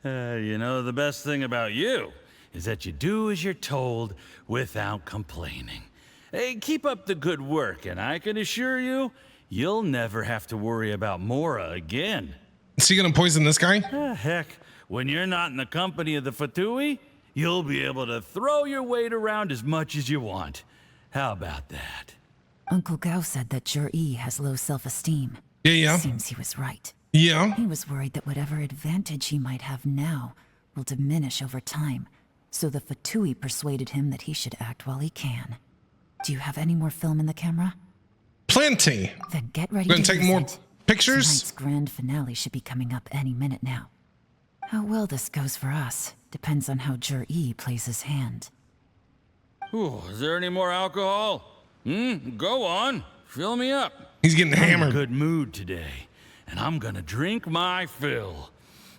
know, the best thing about you is that you do as you're told without complaining. Hey, keep up the good work, and I can assure you, you'll never have to worry about Mora again. Is he gonna poison this guy? Heck, when you're not in the company of the Fatui, you'll be able to throw your weight around as much as you want. How about that? Uncle Gao said that Jere has low self-esteem. Yeah. Seems he was right. Yeah. He was worried that whatever advantage he might have now will diminish over time, so the Fatui persuaded him that he should act while he can. Do you have any more film in the camera? Plenty. Then get ready Gonna to take use more it. pictures? Tonight's grand finale should be coming up any minute now. How well this goes for us depends on how Jere plays his hand. Ooh, is there any more alcohol? Go on. Fill me up. He's getting I'm in hammered. a good mood today, and I'm gonna drink my fill.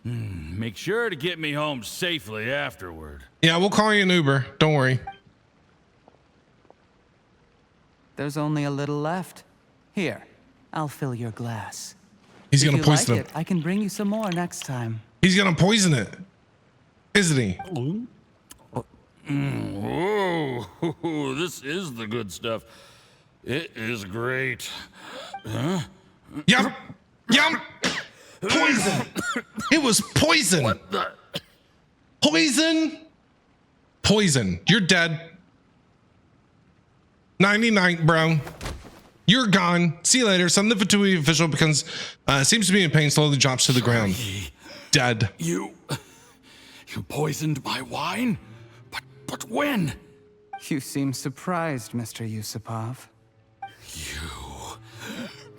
Make sure to get me home safely afterward. Yeah, we'll call you an Uber. Don't worry. There's only a little left. Here, I'll fill your glass. He's If gonna you poison like it. I can bring you some more next time. He's gonna poison it. Isn't he? Whoa, this is the good stuff. It is great. Huh? Yum! Yum! Poison! It was poison! What the? Poison! Poison. You're dead. 99, bro. You're gone. See you later. Son of the Fatui official becomes, seems to be in pain, slowly drops to the ground. Dead. You poisoned my wine? But when? You seem surprised, Mr. Yusupov.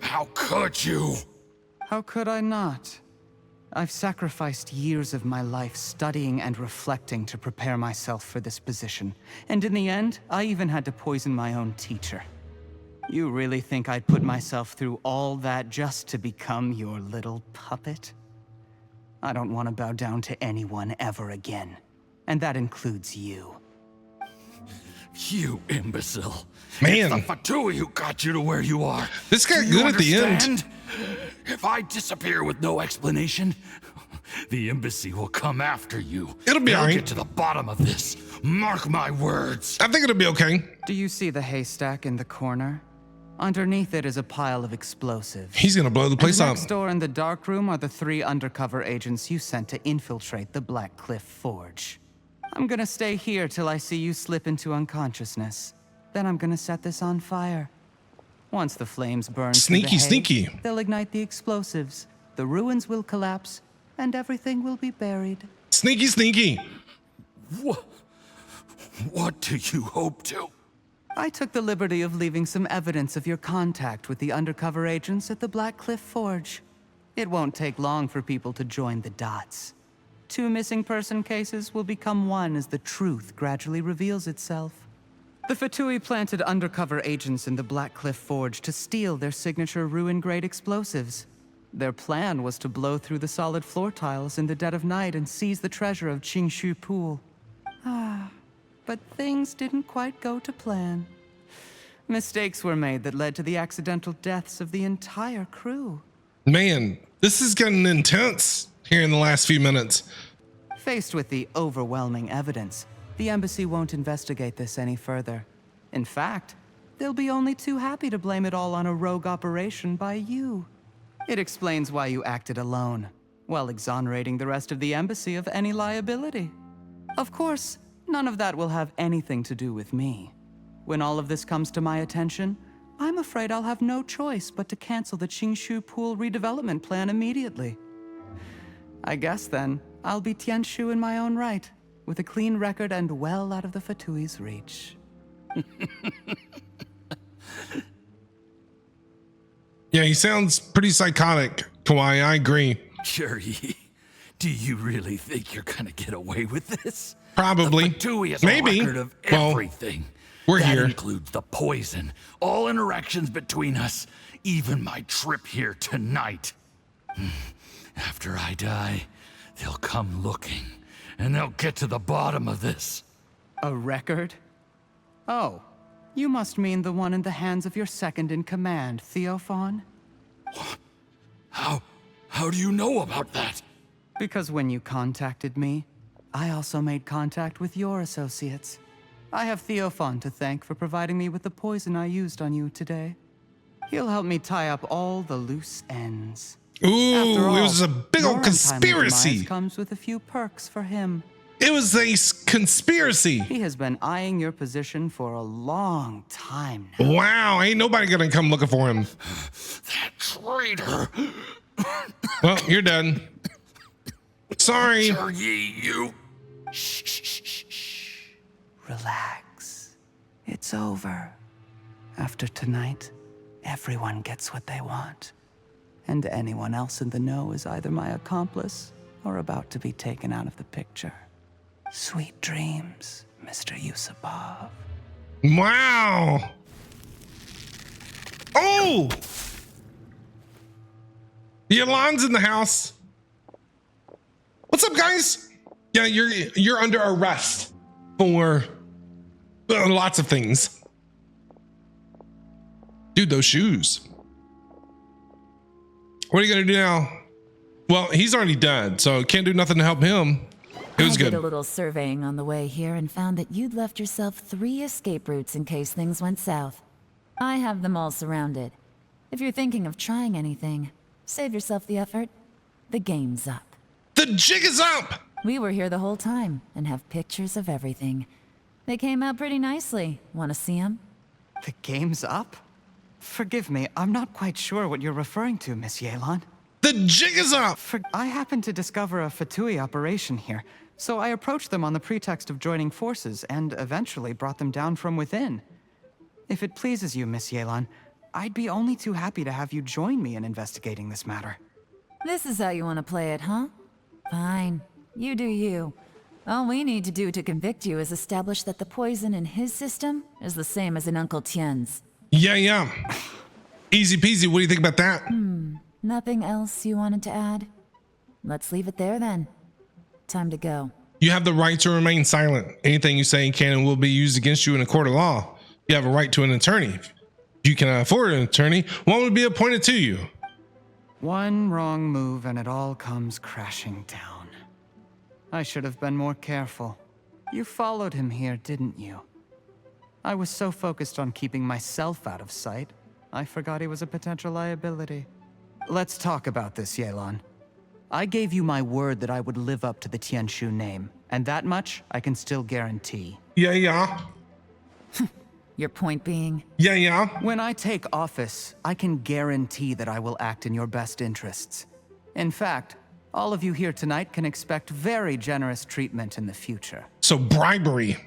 How could you? How could I not? I've sacrificed years of my life studying and reflecting to prepare myself for this position. And in the end, I even had to poison my own teacher. You really think I'd put myself through all that just to become your little puppet? I don't want to bow down to anyone ever again. And that includes you. You imbecile. Man. It's the Fatui who got you to where you are. This got Do you good at the end. understand? If I disappear with no explanation, the embassy will come after you. It'll be They'll alright. get to the bottom of this. Mark my words. I think it'll be okay. Do you see the haystack in the corner? Underneath it is a pile of explosives. He's gonna blow the place And up. next door in the dark room are the 3 undercover agents you sent to infiltrate the Black Cliff Forge. I'm gonna stay here till I see you slip into unconsciousness. Then I'm gonna set this on fire. Once the flames burn through the Sneaky, hay, sneaky. they'll ignite the explosives, the ruins will collapse, and everything will be buried. Sneaky, sneaky. What do you hope to? I took the liberty of leaving some evidence of your contact with the undercover agents at the Black Cliff Forge. It won't take long for people to join the dots. 2 missing person cases will become one as the truth gradually reveals itself. The Fatui planted undercover agents in the Black Cliff Forge to steal their signature ruin-grade explosives. Their plan was to blow through the solid floor tiles in the dead of night and seize the treasure of Qingshu Pool. But things didn't quite go to plan. Mistakes were made that led to the accidental deaths of the entire crew. Man, this is getting intense here in the last few minutes. Faced with the overwhelming evidence, the embassy won't investigate this any further. In fact, they'll be only too happy to blame it all on a rogue operation by you. It explains why you acted alone, while exonerating the rest of the embassy of any liability. Of course, none of that will have anything to do with me. When all of this comes to my attention, I'm afraid I'll have no choice but to cancel the Qingshu Pool redevelopment plan immediately. I guess then, I'll be Tianshu in my own right, with a clean record and well out of the Fatui's reach. Yeah, he sounds pretty psychotic, Kawhi. I agree. Jere, do you really think you're gonna get away with this? Probably. The Fatui has Maybe. a record of Well, everything. we're that here. includes the poison, all interactions between us, even my trip here tonight. After I die, they'll come looking, and they'll get to the bottom of this. A record? Oh, You must mean the one in the hands of your second-in-command, Theophon? How do you know about that? Because when you contacted me, I also made contact with your associates. I have Theophon to thank for providing me with the poison I used on you today. He'll help me tie up all the loose ends. Ooh, After all, it was a big your old untimely conspiracy. demise comes with a few perks for him. It was a conspiracy. He has been eyeing your position for a long time now. Wow, ain't nobody gonna come looking for him. That traitor! Well, you're done. Sorry. You. Shh. Relax. It's over. After tonight, everyone gets what they want. And anyone else in the know is either my accomplice or about to be taken out of the picture. Sweet dreams, Mr. Yusupov. Wow. Oh! Yelan's in the house. What's up, guys? Yeah, you're under arrest for lots of things. Dude, those shoes. What are you gonna do now? Well, he's already dead, so can't do nothing to help him. It was I good. did a little surveying on the way here and found that you'd left yourself 3 escape routes in case things went south. I have them all surrounded. If you're thinking of trying anything, save yourself the effort. The game's up. The jig is up! We were here the whole time and have pictures of everything. They came out pretty nicely. Want to see them? The game's up? Forgive me, I'm not quite sure what you're referring to, Miss Yelan. The jig is up! I happened to discover a Fatui operation here, so I approached them on the pretext of joining forces and eventually brought them down from within. If it pleases you, Miss Yelan, I'd be only too happy to have you join me in investigating this matter. This is how you want to play it, huh? Fine. You do you. All we need to do to convict you is establish that the poison in his system is the same as in Uncle Tien's. Yeah. Easy peasy. What do you think about that? Nothing else you wanted to add? Let's leave it there then. Time to go. You have the right to remain silent. Anything you say can and will be used against you in a court of law. You have a right to an attorney. If you can afford an attorney, one would be appointed to you. One wrong move and it all comes crashing down. I should have been more careful. You followed him here, didn't you? I was so focused on keeping myself out of sight, I forgot he was a potential liability. Let's talk about this, Yelan. I gave you my word that I would live up to the Tianshu name, and that much I can still guarantee. Yeah. Your point being? Yeah. When I take office, I can guarantee that I will act in your best interests. In fact, all of you here tonight can expect very generous treatment in the future. So bribery.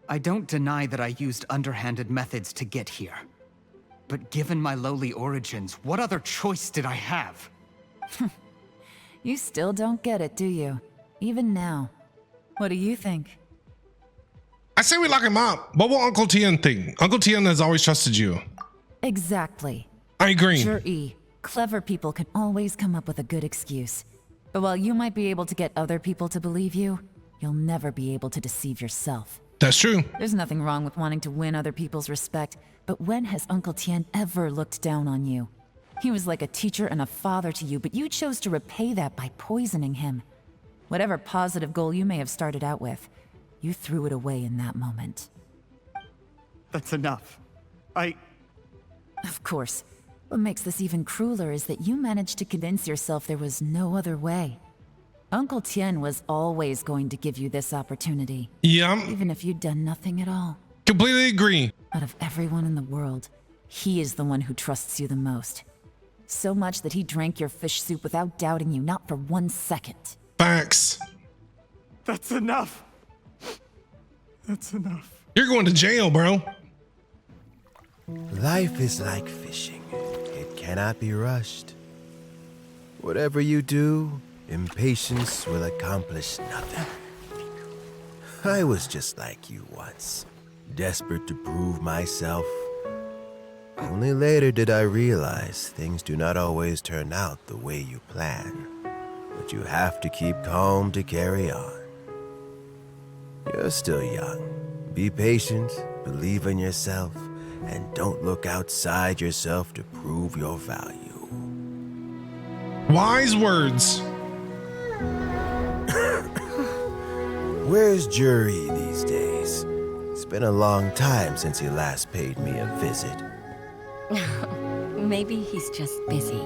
I don't deny that I used underhanded methods to get here. But given my lowly origins, what other choice did I have? You still don't get it, do you? Even now. What do you think? I say we lock him up. What will Uncle Tien think? Uncle Tien has always trusted you. Exactly. I agree. Jere, clever people can always come up with a good excuse. But while you might be able to get other people to believe you, you'll never be able to deceive yourself. That's true. There's nothing wrong with wanting to win other people's respect, but when has Uncle Tien ever looked down on you? He was like a teacher and a father to you, but you chose to repay that by poisoning him. Whatever positive goal you may have started out with, you threw it away in that moment. That's enough. Of course. What makes this even crueler is that you managed to convince yourself there was no other way. Uncle Tien was always going to give you this opportunity. Yeah. Even if you'd done nothing at all. Completely agree. Out of everyone in the world, he is the one who trusts you the most. So much that he drank your fish soup without doubting you, not for 1 second. Facts. That's enough. That's enough. You're going to jail, bro. Life is like fishing. It cannot be rushed. Whatever you do, impatience will accomplish nothing. I was just like you once, desperate to prove myself. Only later did I realize things do not always turn out the way you plan, but you have to keep calm to carry on. You're still young. Be patient believe in yourself, and don't look outside yourself to prove your value. Wise words. Where's Jere these days? It's been a long time since he last paid me a visit. Maybe he's just busy.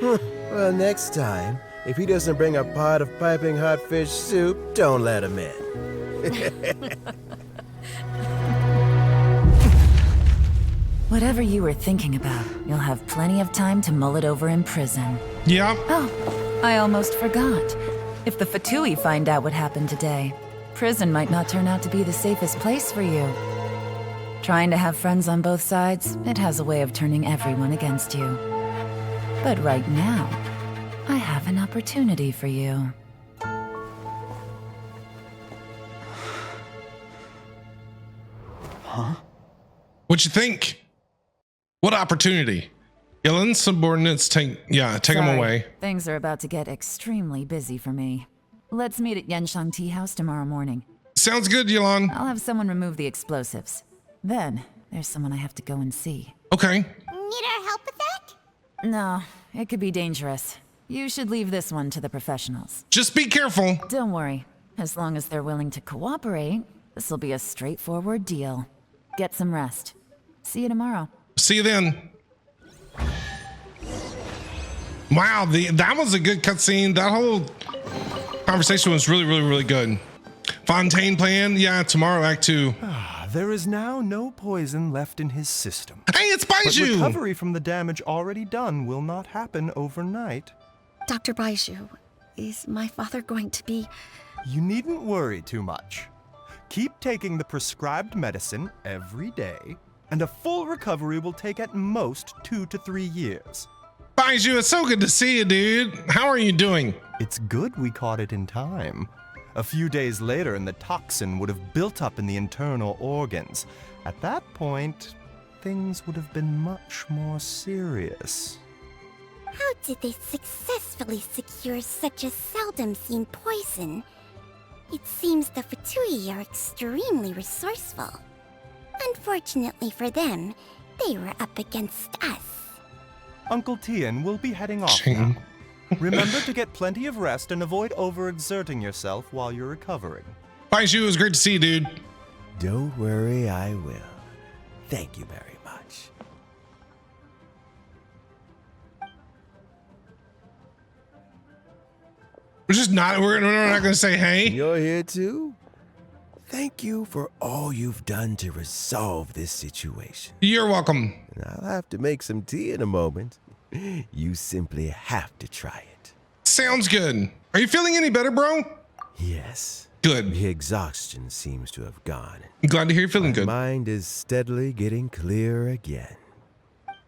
Well, next time, if he doesn't bring a pot of piping hot fish soup, don't let him in. Whatever you were thinking about, you'll have plenty of time to mull it over in prison. Yeah. Oh, I almost forgot. If the Fatui find out what happened today, prison might not turn out to be the safest place for you. Trying to have friends on both sides, it has a way of turning everyone against you. But right now, I have an opportunity for you. Huh? What you think? What opportunity? Yelan's subordinates take him Sorry, away. Things are about to get extremely busy for me. Let's meet at Yenshang Tea House tomorrow morning. Sounds good, Yelan. I'll have someone remove the explosives. Then, there's someone I have to go and see. Okay. Need our help with that? No, it could be dangerous. You should leave this one to the professionals. Just be careful. Don't worry. As long as they're willing to cooperate, this'll be a straightforward deal. Get some rest. See you tomorrow. See you then. Wow, that was a good cutscene. That whole conversation was really, really, really good. Fontaine plan, yeah, tomorrow, Act 2. There is now no poison left in his system. Hey, it's Baiju! But recovery from the damage already done will not happen overnight. Dr. Baiju, is my father going to be... You needn't worry too much. Keep taking the prescribed medicine every day, and a full recovery will take at most 2 to 3 years. Baiju, it's so good to see you, dude. How are you doing? It's good we caught it in time. A few days later, and the toxin would have built up in the internal organs. At that point, things would have been much more serious. How did they successfully secure such a seldom-seen poison? It seems the Fatui are extremely resourceful. Unfortunately for them, they were up against us. Uncle Tian will be heading off now. Remember to get plenty of rest and avoid overexerting yourself while you're recovering. Baiju, it was great to see you, dude. Don't worry, I will. Thank you very much. We're not gonna say hey. You're here too? Thank you for all you've done to resolve this situation. You're welcome. And I'll have to make some tea in a moment. You simply have to try it. Sounds good. Are you feeling any better, bro? Yes. Good. The exhaustion seems to have gone. Glad to hear you're feeling good. My mind is steadily getting clear again.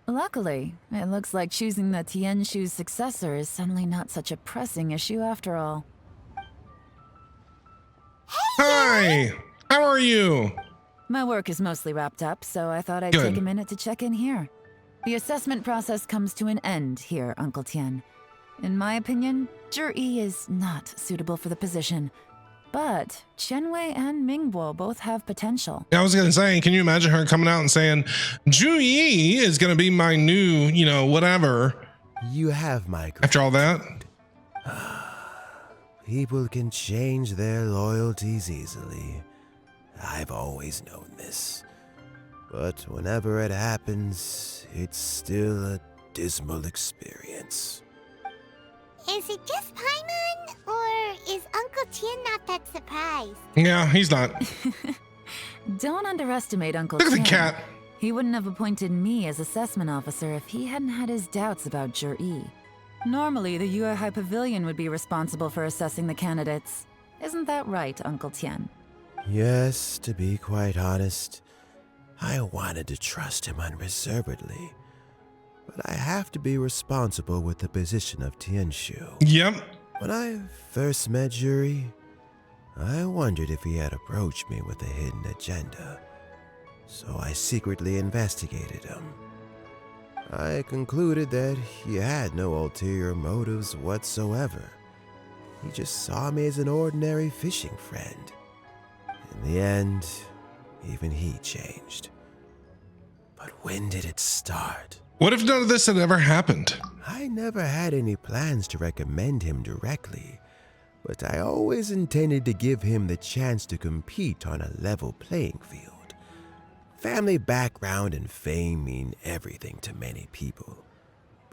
Luckily, it looks like choosing the Tianshu's successor is suddenly not such a pressing issue after all. Hi! How are you? My work is mostly wrapped up, so I thought I'd Good. take a minute to check in here. The assessment process comes to an end here, Uncle Tian. In my opinion, Jere is not suitable for the position. But Qianwei and Mingbo both have potential. I was gonna say, can you imagine her coming out and saying, Zhu Yi is gonna be my new, whatever. You have my gratitude. After all that? People can change their loyalties easily. I've always known this. But whenever it happens, it's still a dismal experience. Is it just Paimon, or is Uncle Tian not that surprised? Yeah, he's not. Don't underestimate Uncle Look at the Tian. cat. He wouldn't have appointed me as assessment officer if he hadn't had his doubts about Jere. Normally, the Yuehai Pavilion would be responsible for assessing the candidates. Isn't that right, Uncle Tian? Yes, to be quite honest, I wanted to trust him unreservedly. But I have to be responsible with the position of Tianshu. Yep. When I first met Jere, I wondered if he had approached me with a hidden agenda. So I secretly investigated him. I concluded that he had no ulterior motives whatsoever. He just saw me as an ordinary fishing friend. In the end, even he changed. But when did it start? What if none of this had ever happened? I never had any plans to recommend him directly, but I always intended to give him the chance to compete on a level playing field. Family background and fame mean everything to many people,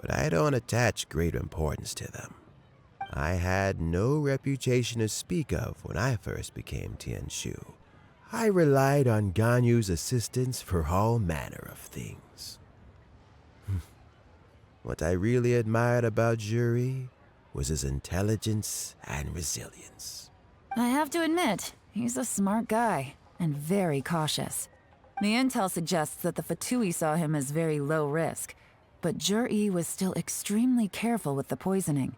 but I don't attach great importance to them. I had no reputation to speak of when I first became Tianshu. I relied on Ganyu's assistance for all manner of things. What I really admired about Jere was his intelligence and resilience. I have to admit, he's a smart guy, and very cautious. The intel suggests that the Fatui saw him as very low risk, but Jere was still extremely careful with the poisoning.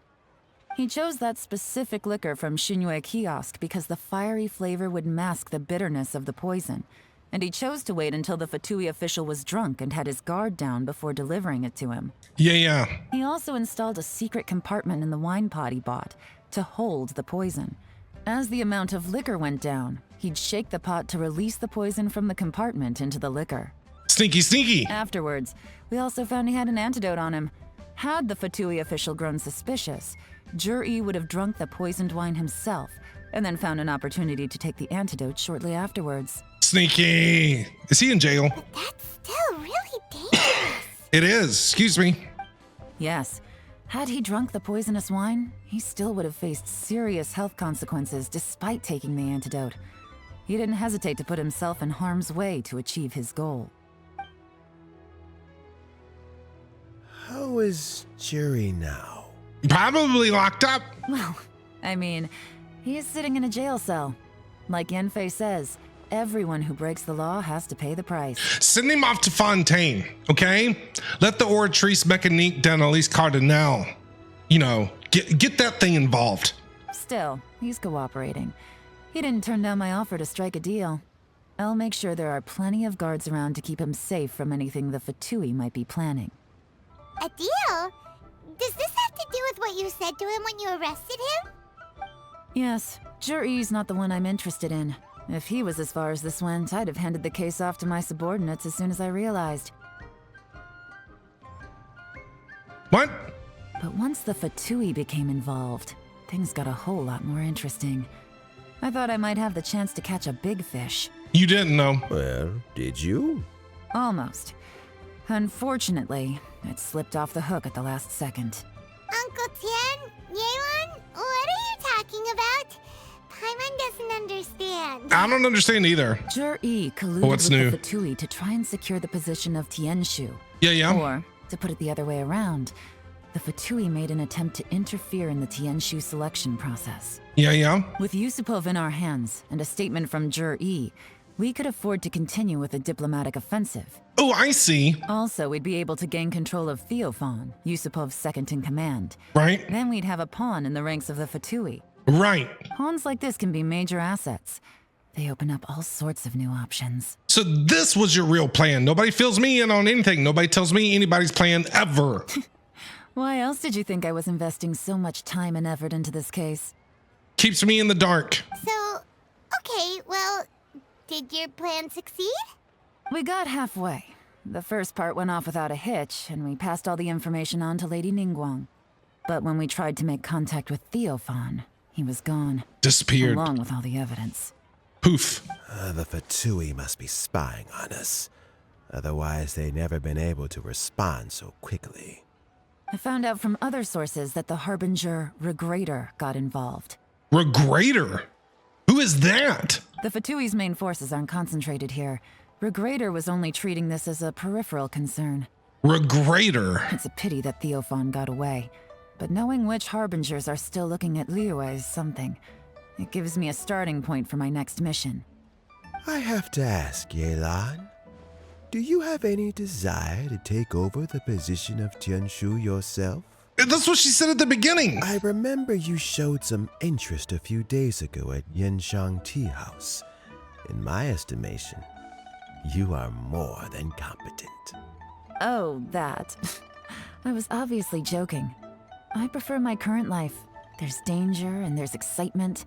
He chose that specific liquor from Xinyue kiosk because the fiery flavor would mask the bitterness of the poison, and he chose to wait until the Fatui official was drunk and had his guard down before delivering it to him. Yeah. He also installed a secret compartment in the wine pot he bought to hold the poison. As the amount of liquor went down, he'd shake the pot to release the poison from the compartment into the liquor. Sneaky. Afterwards, we also found he had an antidote on him. Had the Fatui official grown suspicious, Jere would have drunk the poisoned wine himself, and then found an opportunity to take the antidote shortly afterwards. Sneaky. Is he in jail? But that's still really dangerous. It is. Excuse me. Yes. Had he drunk the poisonous wine, he still would have faced serious health consequences despite taking the antidote. He didn't hesitate to put himself in harm's way to achieve his goal. How is Jere now? Probably locked up. Well, I mean, he is sitting in a jail cell. Like Yanfei says, everyone who breaks the law has to pay the price. Send him off to Fontaine, okay? Let the Oratrice Mécanique d'Analyse Cardinal, get that thing involved. Still, he's cooperating. He didn't turn down my offer to strike a deal. I'll make sure there are plenty of guards around to keep him safe from anything the Fatui might be planning. A deal? Does this have to do with what you said to him when you arrested him? Yes, Jere's not the one I'm interested in. If he was as far as this went, I'd have handed the case off to my subordinates as soon as I realized. What? But once the Fatui became involved, things got a whole lot more interesting. I thought I might have the chance to catch a big fish. You didn't know. Well, did you? Almost. Unfortunately, it slipped off the hook at the last second. Uncle Tian, Yelan, what are you talking about? Paimon doesn't understand. I don't understand either. Jere colluded What's with new? the Fatui to try and secure the position of Tianshu. Yeah. Or, to put it the other way around, the Fatui made an attempt to interfere in the Tianshu selection process. Yeah. With Yusupov in our hands and a statement from Jere, we could afford to continue with a diplomatic offensive. Oh, I see. Also, we'd be able to gain control of Theophan, Yusupov's second-in-command. Right. Then we'd have a pawn in the ranks of the Fatui. Right. Pawns like this can be major assets. They open up all sorts of new options. So this was your real plan. Nobody fills me in on anything. Nobody tells me anybody's plan ever. Why else did you think I was investing so much time and effort into this case? Keeps me in the dark. So, okay, well, did your plan succeed? We got halfway. The first part went off without a hitch, and we passed all the information on to Lady Ningguang. But when we tried to make contact with Theophan, he was gone. Disappeared. Along with all the evidence. Poof. The Fatui must be spying on us. Otherwise, they'd never been able to respond so quickly. I found out from other sources that the Harbinger Regrator got involved. Regrator? Who is that? The Fatui's main forces aren't concentrated here. Regrator was only treating this as a peripheral concern. Regrator? It's a pity that Theophan got away. But knowing which Harbingers are still looking at Liyue is something. It gives me a starting point for my next mission. I have to ask, Yelan, do you have any desire to take over the position of Tianshu yourself? That's what she said at the beginning. I remember you showed some interest a few days ago at Yenshang Tea House. In my estimation, you are more than competent. Oh, that. I was obviously joking. I prefer my current life. There's danger and there's excitement.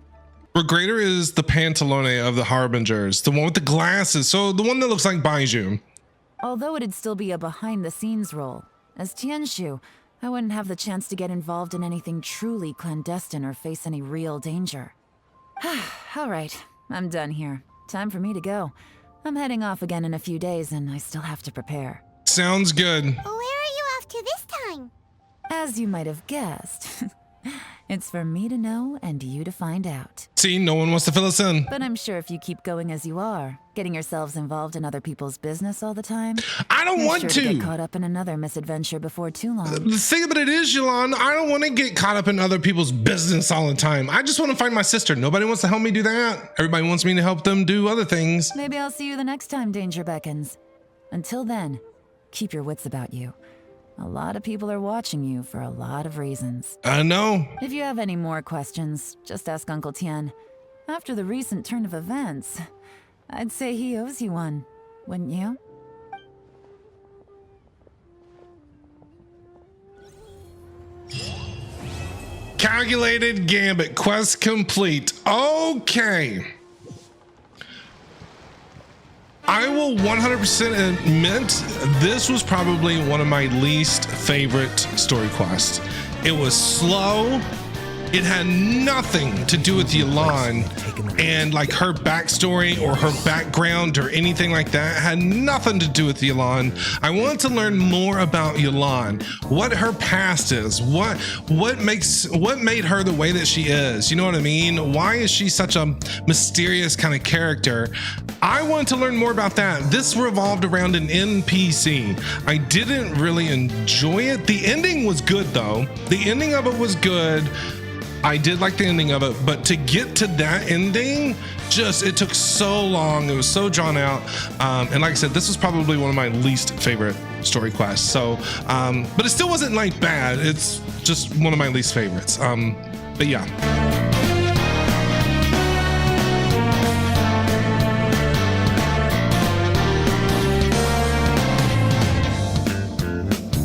Regrator is the Pantalone of the Harbingers, the one with the glasses, so the one that looks like Baiju. Although it'd still be a behind-the-scenes role, as Tianshu, I wouldn't have the chance to get involved in anything truly clandestine or face any real danger. All right, I'm done here. Time for me to go. I'm heading off again in a few days, and I still have to prepare. Sounds good. Where are you off to this time? As you might have guessed, it's for me to know and you to find out. See, no one wants to fill us in. But I'm sure if you keep going as you are, getting yourselves involved in other people's business all the time, I don't want sure to get caught up in another misadventure before too long. The thing about it is, Yelan, I don't want to get caught up in other people's business all the time. I just want to find my sister. Nobody wants to help me do that. Everybody wants me to help them do other things. Maybe I'll see you the next time danger beckons. Until then, keep your wits about you. A lot of people are watching you for a lot of reasons. I know. If you have any more questions, just ask Uncle Tien. After the recent turn of events, I'd say he owes you one, wouldn't you? Calculated Gambit, quest complete. Okay. I will 100% admit this was probably one of my least favorite story quests. It was slow. It had nothing to do with Yelan and like her backstory or her background or anything like that. It had nothing to do with Yelan. I wanted to learn more about Yelan, what her past is, what made her the way that she is. You know what I mean? Why is she such a mysterious kind of character? I wanted to learn more about that. This revolved around an NPC. I didn't really enjoy it. The ending was good though. The ending of it was good. I did like the ending of it, but to get to that ending, it took so long. It was so drawn out. And like I said, this was probably one of my least favorite story quests. So, but it still wasn't like bad. It's just one of my least favorites. But yeah.